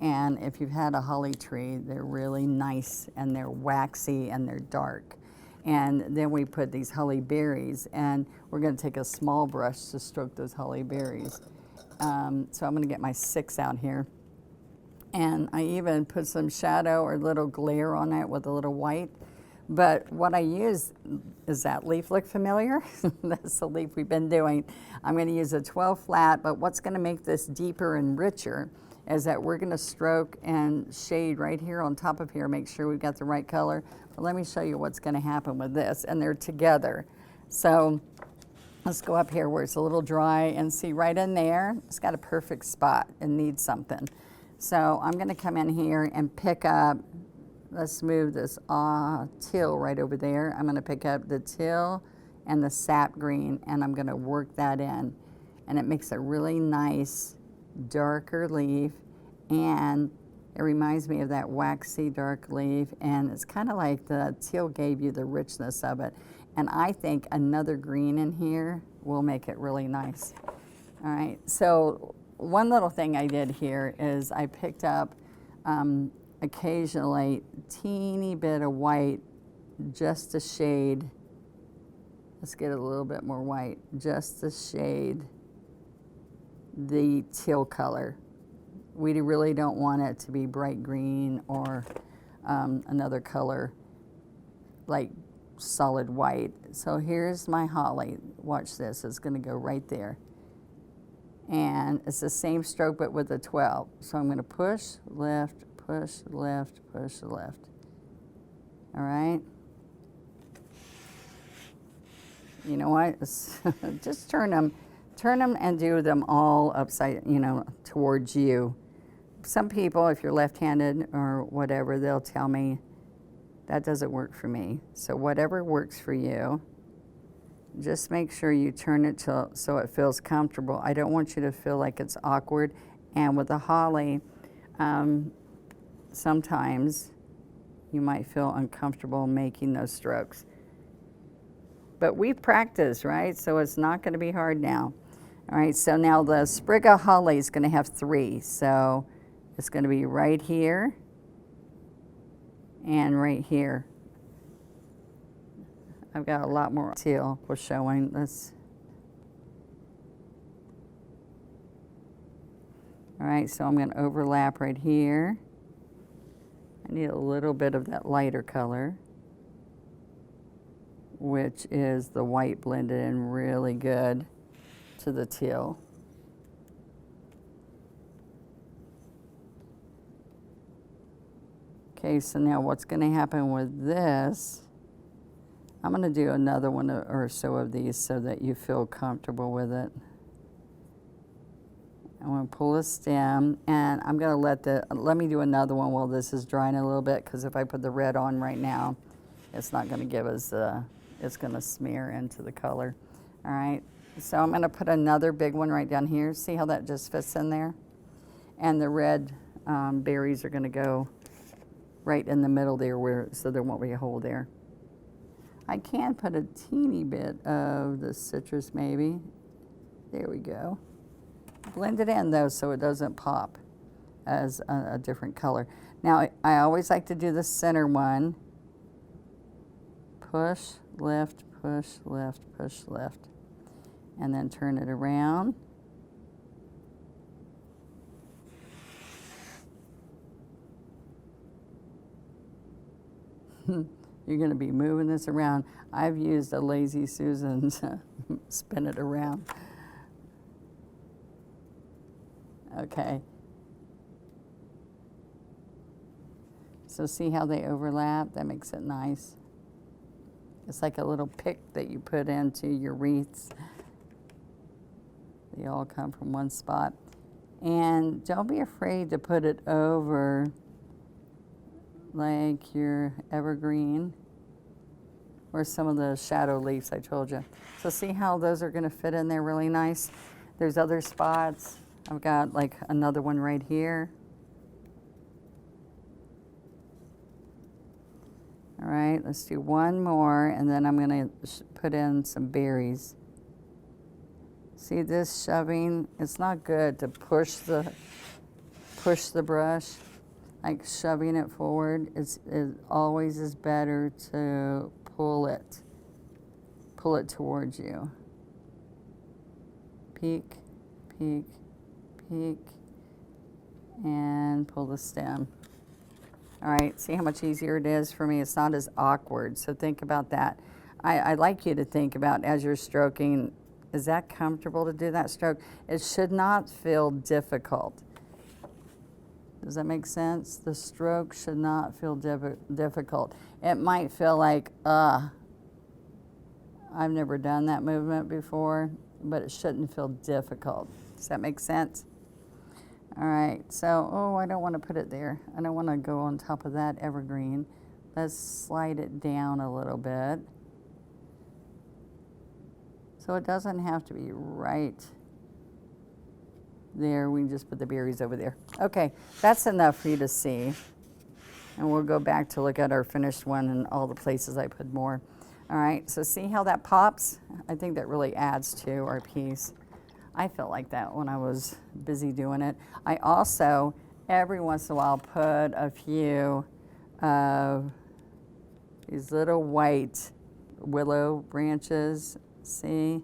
and if you've had a holly tree, they're really nice, and they're waxy, and they're dark. And then we put these holly berries, and we're going to take a small brush to stroke those holly berries. So I'm going to get my 6 out here. And I even put some shadow or little glare on it with a little white. But what I use, is that leaf look familiar? That's the leaf we've been doing. I'm going to use a 12 flat, but what's going to make this deeper and richer is that we're going to stroke and shade right here on top of here, make sure we've got the right color. But let me show you what's going to happen with this, and they're together. So let's go up here where it's a little dry and see right in there, it's got a perfect spot. It needs something. So I'm going to come in here and pick up, let's move this teal right over there. I'm going to pick up the teal and the sap green, and I'm going to work that in. And it makes a really nice darker leaf, and it reminds me of that waxy dark leaf, and it's kind of like the teal gave you the richness of it. And I think another green in here will make it really nice. All right, so one little thing I did here is I picked up occasionally teeny bit of white just to shade. Let's get a little bit more white, just to shade the teal color. We really don't want it to be bright green or another color like solid white. So here's my holly. Watch this, it's gonna go right there. And it's the same stroke but with a 12. So I'm gonna push, lift, push, lift, push, lift. All right? You know what? Just turn them and do them all upside, towards you. Some people, if you're left-handed or whatever, they'll tell me, that doesn't work for me. So whatever works for you, just make sure you turn it so it feels comfortable. I don't want you to feel like it's awkward. And with the holly, sometimes you might feel uncomfortable making those strokes. But we've practiced, right? So it's not going to be hard now. All right, so now the sprig of holly is going to have 3. So it's going to be right here and right here. I've got a lot more teal we're showing. All right, so I'm gonna overlap right here. I need a little bit of that lighter color, which is the white blended in really good to the teal. Okay, so now what's gonna happen with this, I'm gonna do another one or so of these so that you feel comfortable with it. I'm gonna pull a stem, and I'm gonna let me do another one while this is drying a little bit, because if I put the red on right now, it's not gonna give us, it's gonna smear into the color. All right, so I'm gonna put another big one right down here. See how that just fits in there? And the red berries are gonna go right in the middle there, so there won't be a hole there. I can put a teeny bit of the citrus maybe. There we go. Blend it in though so it doesn't pop as a different color. Now I always like to do the center one. Push, lift, push, lift, push, lift. And then turn it around. You're going to be moving this around. I've used a Lazy Susan to spin it around. Okay. So see how they overlap? That makes it nice. It's like a little pick that you put into your wreaths. They all come from one spot. And don't be afraid to put it over like your evergreen or some of the shadow leaves I told you. So see how those are gonna fit in there really nice? There's other spots. I've got like another one right here. All right, let's do one more, and then I'm gonna put in some berries. See this shoving? It's not good to push the brush. Like shoving it forward, it always is better to pull it towards you. Peek, peek, peek, and pull the stem. All right, see how much easier it is for me? It's not as awkward, so think about that. I'd like you to think about as you're stroking, is that comfortable to do that stroke? It should not feel difficult. Does that make sense? The stroke should not feel difficult. It might feel like, I've never done that movement before, but it shouldn't feel difficult. Does that make sense? All right, so, oh, I don't want to put it there. I don't want to go on top of that evergreen. Let's slide it down a little bit. So it doesn't have to be right there. We can just put the berries over there. Okay, that's enough for you to see. And we'll go back to look at our finished one and all the places I put more. All right, so see how that pops? I think that really adds to our piece. I felt like that when I was busy doing it. I also, every once in a while, put a few of these little white willow branches. See?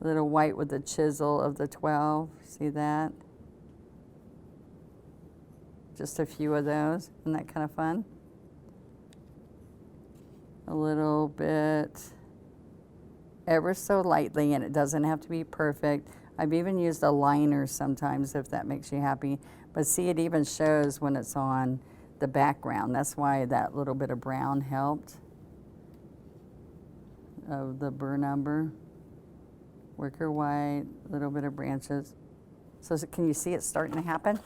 Little white with the chisel of the 12. See that? Just a few of those. Isn't that kind of fun? A little bit, ever so lightly, and it doesn't have to be perfect. I've even used a liner sometimes if that makes you happy. But see, it even shows when it's on the background. That's why that little bit of brown helped of the burr number. Wicker white, little bit of branches. So can you see it starting to happen?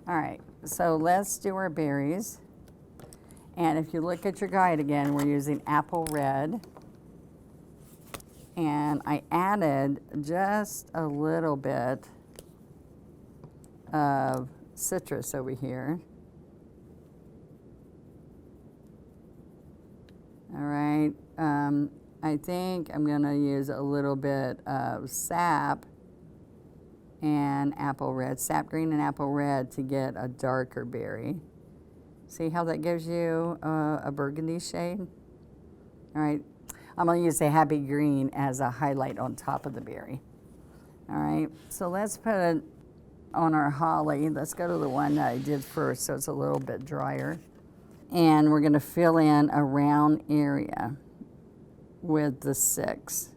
All right, so let's do our berries. And if you look at your guide again, we're using apple red. And I added just a little bit of citrus over here. All right, I think I'm gonna use a little bit of sap and apple red, sap green and apple red to get a darker berry. See how that gives you a burgundy shade? All right, I'm gonna use the happy green as a highlight on top of the berry. All right, so let's put on our holly. Let's go to the one that I did first so it's a little bit drier. And we're gonna fill in a round area with the 6.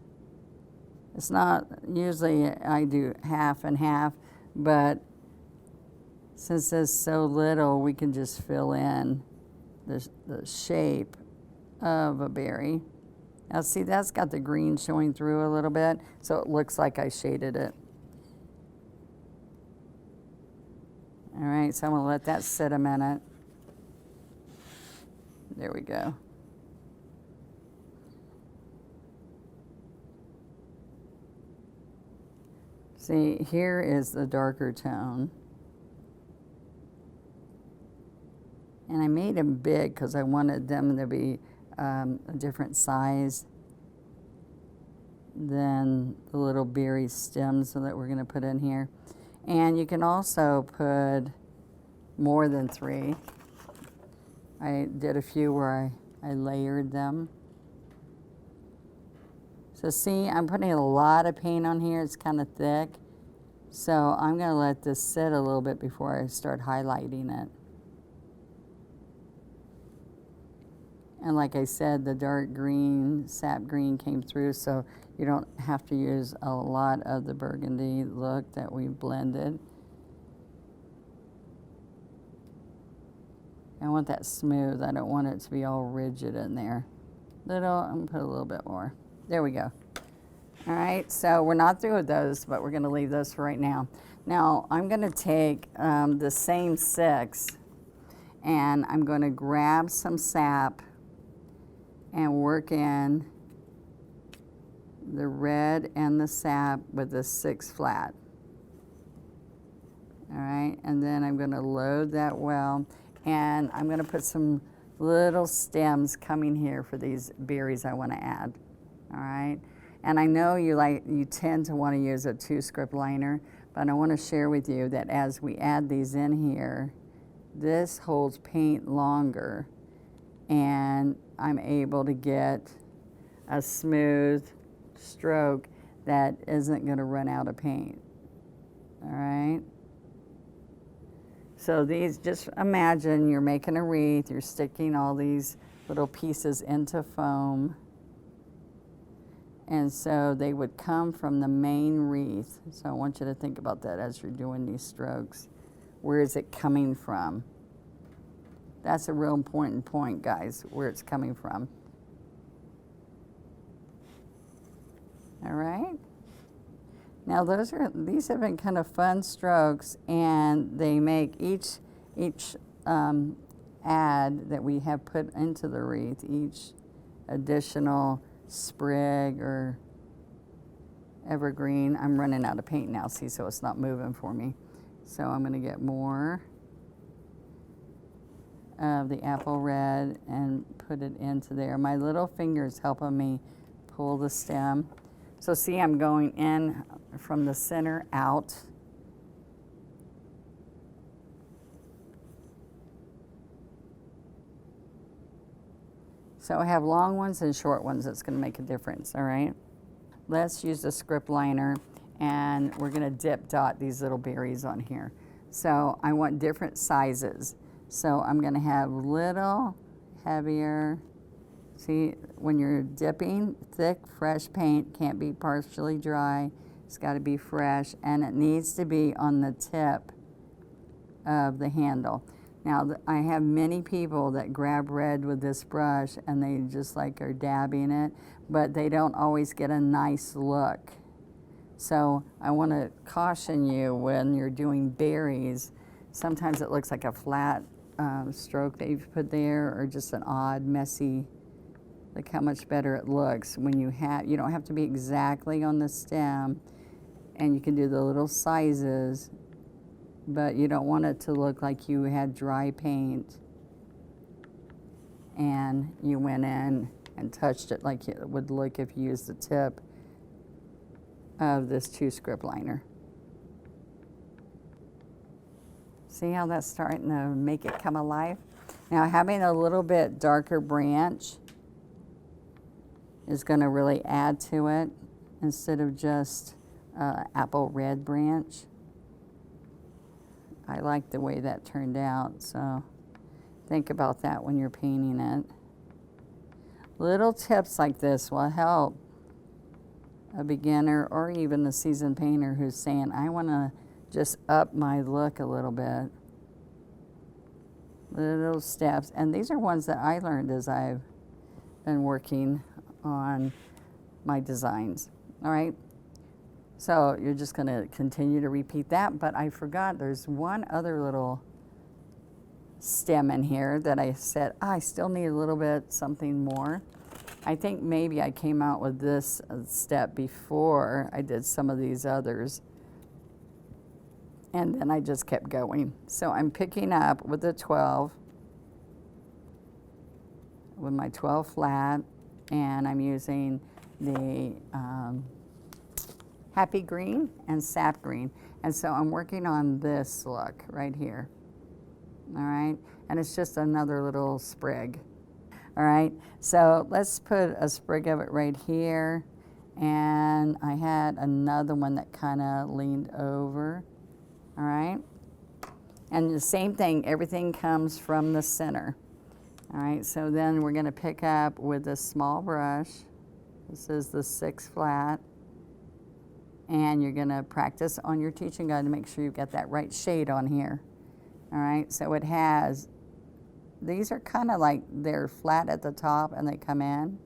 It's not, usually I do half and half, but since there's so little, we can just fill in the shape of a berry. Now see, that's got the green showing through a little bit, so it looks like I shaded it. All right, so I'm gonna let that sit a minute. There we go. See, here is the darker tone. And I made them big because I wanted them to be a different size than the little berry stems that we're going to put in here. And you can also put more than 3. I did a few where I layered them. So see, I'm putting a lot of paint on here. It's kind of thick. So I'm going to let this sit a little bit before I start highlighting it. And like I said, the dark green, sap green came through, so you don't have to use a lot of the burgundy look that we blended. I want that smooth. I don't want it to be all rigid in there. I'm gonna put a little bit more. There we go. All right, so we're not through with those, but we're gonna leave those for right now. Now, I'm gonna take the same 6, and I'm gonna grab some sap and work in the red and the sap with the 6 flat. All right, and then I'm gonna load that well, and I'm gonna put some little stems coming here for these berries I wanna add, all right? And I know you tend to wanna use a 2-script liner, but I wanna share with you that as we add these in here, this holds paint longer, and I'm able to get a smooth stroke that isn't gonna run out of paint, all right? So these, just imagine you're making a wreath, you're sticking all these little pieces into foam, and so they would come from the main wreath. So I want you to think about that as you're doing these strokes. Where is it coming from? That's a real important point, guys, where it's coming from. All right. Now these have been kind of fun strokes, and they make each add that we have put into the wreath, each additional sprig or evergreen. I'm running out of paint now, see, so it's not moving for me. So I'm gonna get more of the apple red and put it into there. My little finger's helping me pull the stem. So see, I'm going in from the center out. So I have long ones and short ones. That's going to make a difference, all right? Let's use the script liner, and we're going to dip dot these little berries on here. So I want different sizes. So I'm going to have little, heavier. See, when you're dipping, thick, fresh paint can't be partially dry. It's got to be fresh, and it needs to be on the tip of the handle. Now, I have many people that grab red with this brush, and they just like are dabbing it, but they don't always get a nice look. So I want to caution you when you're doing berries, sometimes it looks like a flat stroke that you've put there, or just an odd, messy. Look how much better it looks when you don't have to be exactly on the stem, and you can do the little sizes, but you don't want it to look like you had dry paint and you went in and touched it like it would look if you used the tip of this 2-script liner. See how that's starting to make it come alive? Now, having a little bit darker branch is going to really add to it instead of just apple red branch. I like the way that turned out, so think about that when you're painting it. Little tips like this will help a beginner or even a seasoned painter who's saying, I want to just up my look a little bit. Little steps, and these are ones that I learned as I've been working on my designs. All right, so you're just going to continue to repeat that, but I forgot there's one other little stem in here that I said, I still need a little bit something more. I think maybe I came out with this step before I did some of these others, and then I just kept going. So I'm picking up with the 12, with my 12 flat, and I'm using the Happy Green and Sap Green. And so I'm working on this look right here. All right, and it's just another little sprig. All right, so let's put a sprig of it right here. And I had another one that kind of leaned over. All right, and the same thing, everything comes from the center. All right, so then we're gonna pick up with a small brush. This is the 6 flat. And you're gonna practice on your teaching guide to make sure you've got that right shade on here. All right, so it has, these are kind of like they're flat at the top and they come in.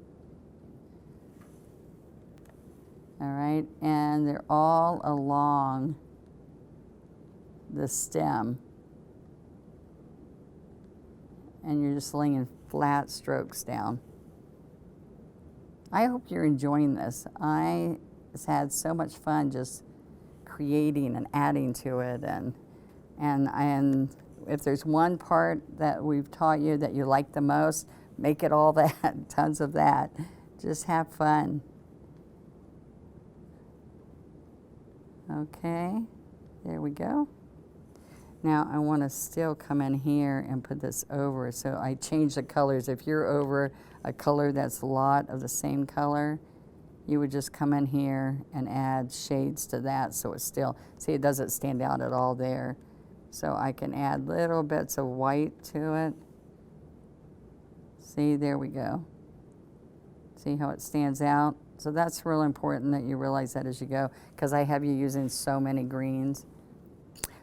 All right, and they're all along the stem. And you're just laying flat strokes down. I hope you're enjoying this. I has had so much fun just creating and adding to it, and if there's one part that we've taught you that you like the most, make it all that, tons of that. Just have fun. Okay, there we go. Now I want to still come in here and put this over, so I change the colors. If you're over a color that's a lot of the same color, you would just come in here and add shades to that, so it's still, see, it doesn't stand out at all there. So I can add little bits of white to it. See, there we go. See how it stands out? So that's real important that you realize that as you go, because I have you using so many greens.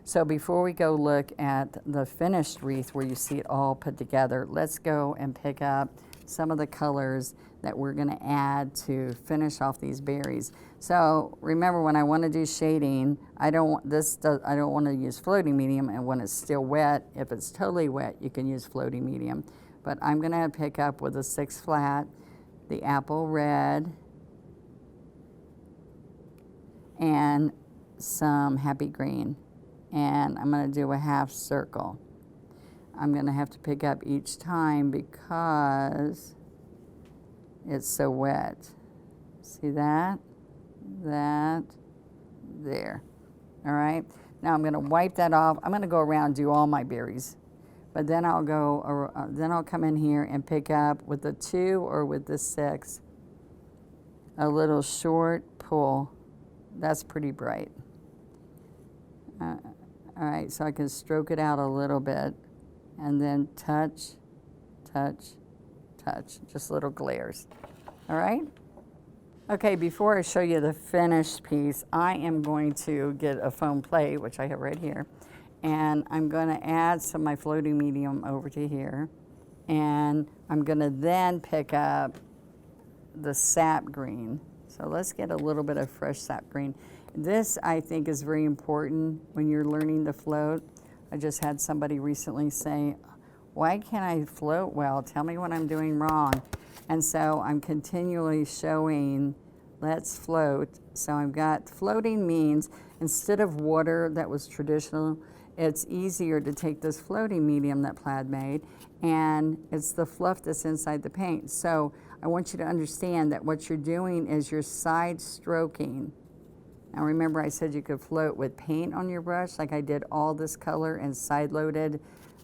So before we go look at the finished wreath where you see it all put together, let's go and pick up some of the colors that we're going to add to finish off these berries. So remember, when I want to do shading, I don't want to use floating medium, and when it's still wet, if it's totally wet, you can use floating medium. But I'm going to pick up with a 6 flat, the apple red, and some Happy Green. And I'm going to do a half circle. I'm going to have to pick up each time because it's so wet. See that? That, there. All right. Now I'm going to wipe that off. I'm going to go around and do all my berries, but then I'll come in here and pick up with the 2 or with the 6 a little short pull. That's pretty bright. All right, so I can stroke it out a little bit, and then touch, touch, touch, just little glares. All right? Okay, before I show you the finished piece, I am going to get a foam plate, which I have right here, and I'm going to add some of my floating medium over to here, and I'm going to then pick up the sap green. So let's get a little bit of fresh sap green. This, I think, is very important when you're learning to float. I just had somebody recently say, why can't I float well? Tell me what I'm doing wrong. And so I'm continually showing, let's float. So I've got floating means, instead of water that was traditional, it's easier to take this floating medium that Plaid made, and it's the fluff that's inside the paint. So I want you to understand that what you're doing is you're side stroking. Now remember, I said you could float with paint on your brush, like I did all this color and side loaded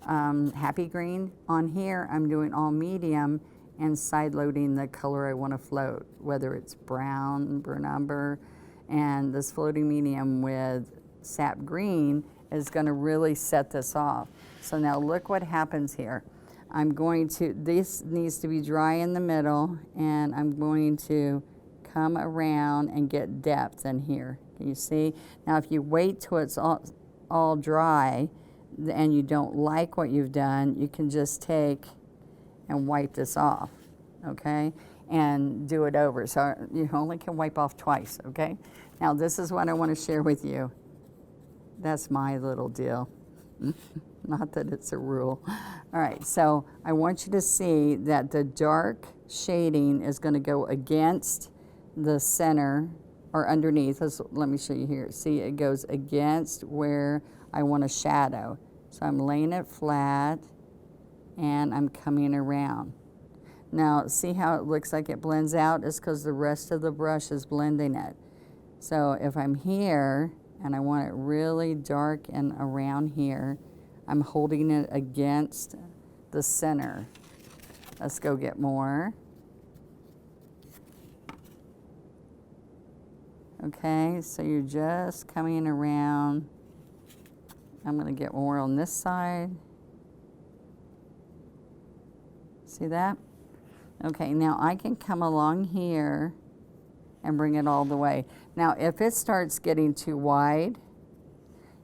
Happy Green. On here, I'm doing all medium and side loading the color I want to float, whether it's brown, burnt umber, and this floating medium with sap green is going to really set this off. So now look what happens here. This needs to be dry in the middle, and I'm going to come around and get depth in here. Can you see? Now if you wait till it's all dry and you don't like what you've done, you can just take and wipe this off, okay? And do it over. So you only can wipe off twice, okay? Now this is what I want to share with you. That's my little deal. Not that it's a rule. All right, so I want you to see that the dark shading is going to go against the center or underneath. Let me show you here. See, it goes against where I want a shadow. So I'm laying it flat and I'm coming around. Now, see how it looks like it blends out? It's because the rest of the brush is blending it. So if I'm here and I want it really dark and around here, I'm holding it against the center. Let's go get more. Okay, so you're just coming around. I'm going to get more on this side. See that? Okay, now I can come along here and bring it all the way. Now, if it starts getting too wide,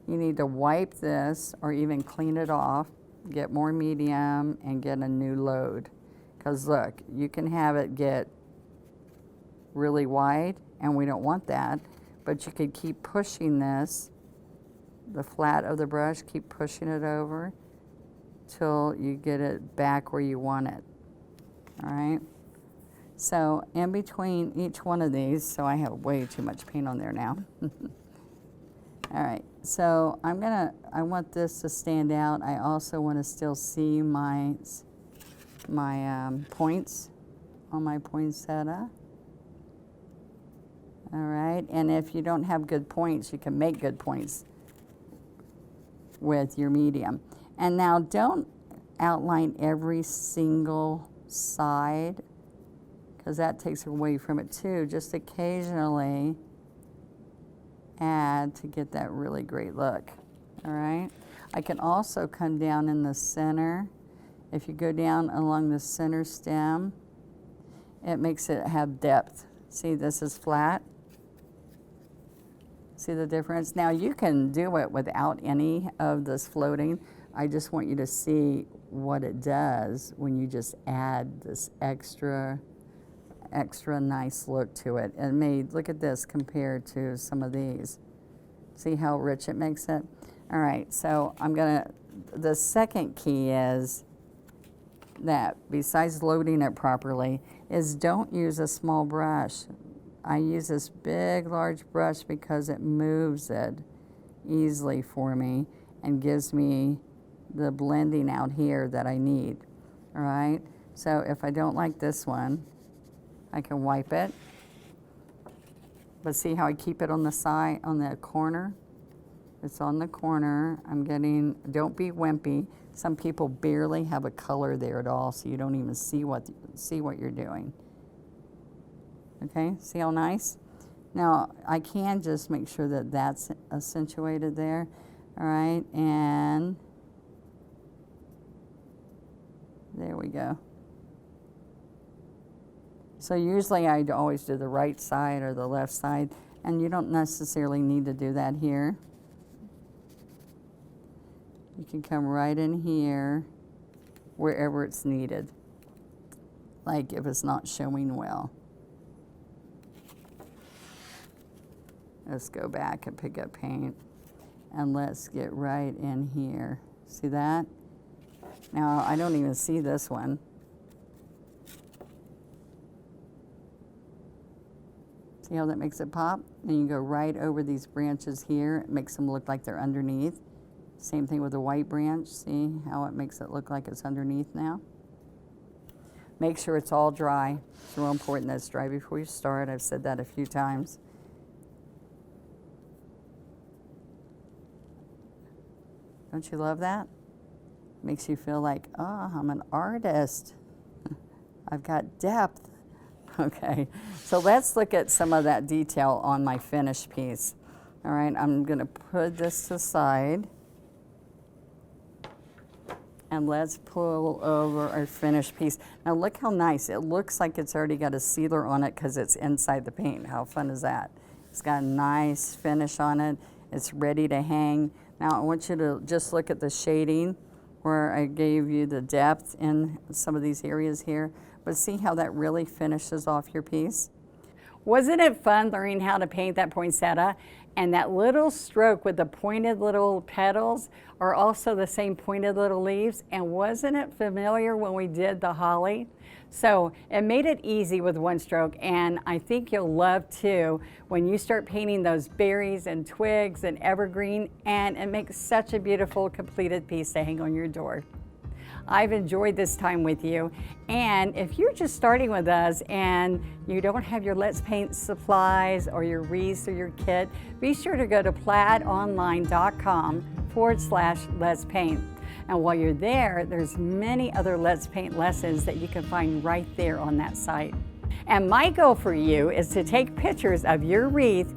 you need to wipe this or even clean it off, get more medium, and get a new load. Because look, you can have it get really wide, and we don't want that, but you could keep pushing this, the flat of the brush, keep pushing it over till you get it back where you want it. All right? So in between each one of these, so I have way too much paint on there now. All right, so I want this to stand out. I also want to still see my points on my poinsettia. All right, and if you don't have good points, you can make good points with your medium. And now don't outline every single side, because that takes away from it too. Just occasionally add to get that really great look. All right, I can also come down in the center. If you go down along the center stem, it makes it have depth. See, this is flat. See the difference? Now you can do it without any of this floating. I just want you to see what it does when you just add this extra nice look to it. And look at this compared to some of these. See how rich it makes it? All right, so the second key is that besides loading it properly is don't use a small brush. I use this big, large brush because it moves it easily for me and gives me the blending out here that I need. All right, so if I don't like this one, I can wipe it. But see how I keep it on the side, on the corner? It's on the corner. Don't be wimpy. Some people barely have a color there at all, so you don't even see what you're doing. Okay, see how nice? Now, I can just make sure that that's accentuated there. All right, and there we go. So usually I always do the right side or the left side, and you don't necessarily need to do that here. You can come right in here wherever it's needed, like if it's not showing well. Let's go back and pick up paint, and let's get right in here. See that? Now, I don't even see this one. See how that makes it pop? And you go right over these branches here. It makes them look like they're underneath. Same thing with the white branch. See how it makes it look like it's underneath now? Make sure it's all dry. It's real important that it's dry before you start. I've said that a few times. Don't you love that? Makes you feel like, oh, I'm an artist. I've got depth. Okay, so let's look at some of that detail on my finished piece. All right, I'm gonna put this to the side. And let's pull over our finished piece. Now look how nice. It looks like it's already got a sealer on it because it's inside the paint. How fun is that? It's got a nice finish on it. It's ready to hang. Now I want you to just look at the shading where I gave you the depth in some of these areas here. But see how that really finishes off your piece? Wasn't it fun learning how to paint that poinsettia? And that little stroke with the pointed little petals are also the same pointed little leaves. And wasn't it familiar when we did the holly? So it made it easy with one stroke, and I think you'll love too when you start painting those berries and twigs and evergreen, and it makes such a beautiful completed piece to hang on your door. I've enjoyed this time with you, and if you're just starting with us and you don't have your Let's Paint supplies or your wreaths or your kit, be sure to go to plaidonline.com/Let's Paint. And while you're there, there's many other Let's Paint lessons that you can find right there on that site. And my goal for you is to take pictures of your wreath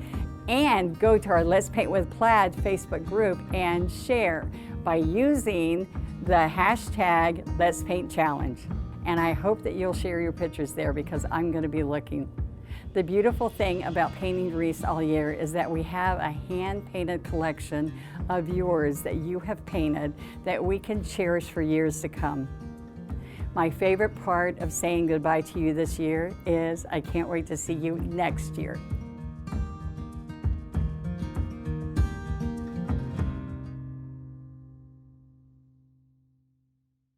and go to our Let's Paint with Plaid Facebook group and share by using the hashtag Let's Paint Challenge. And I hope that you'll share your pictures there because I'm going to be looking. The beautiful thing about painting wreaths all year is that we have a hand-painted collection of yours that you have painted that we can cherish for years to come. My favorite part of saying goodbye to you this year is I can't wait to see you next year.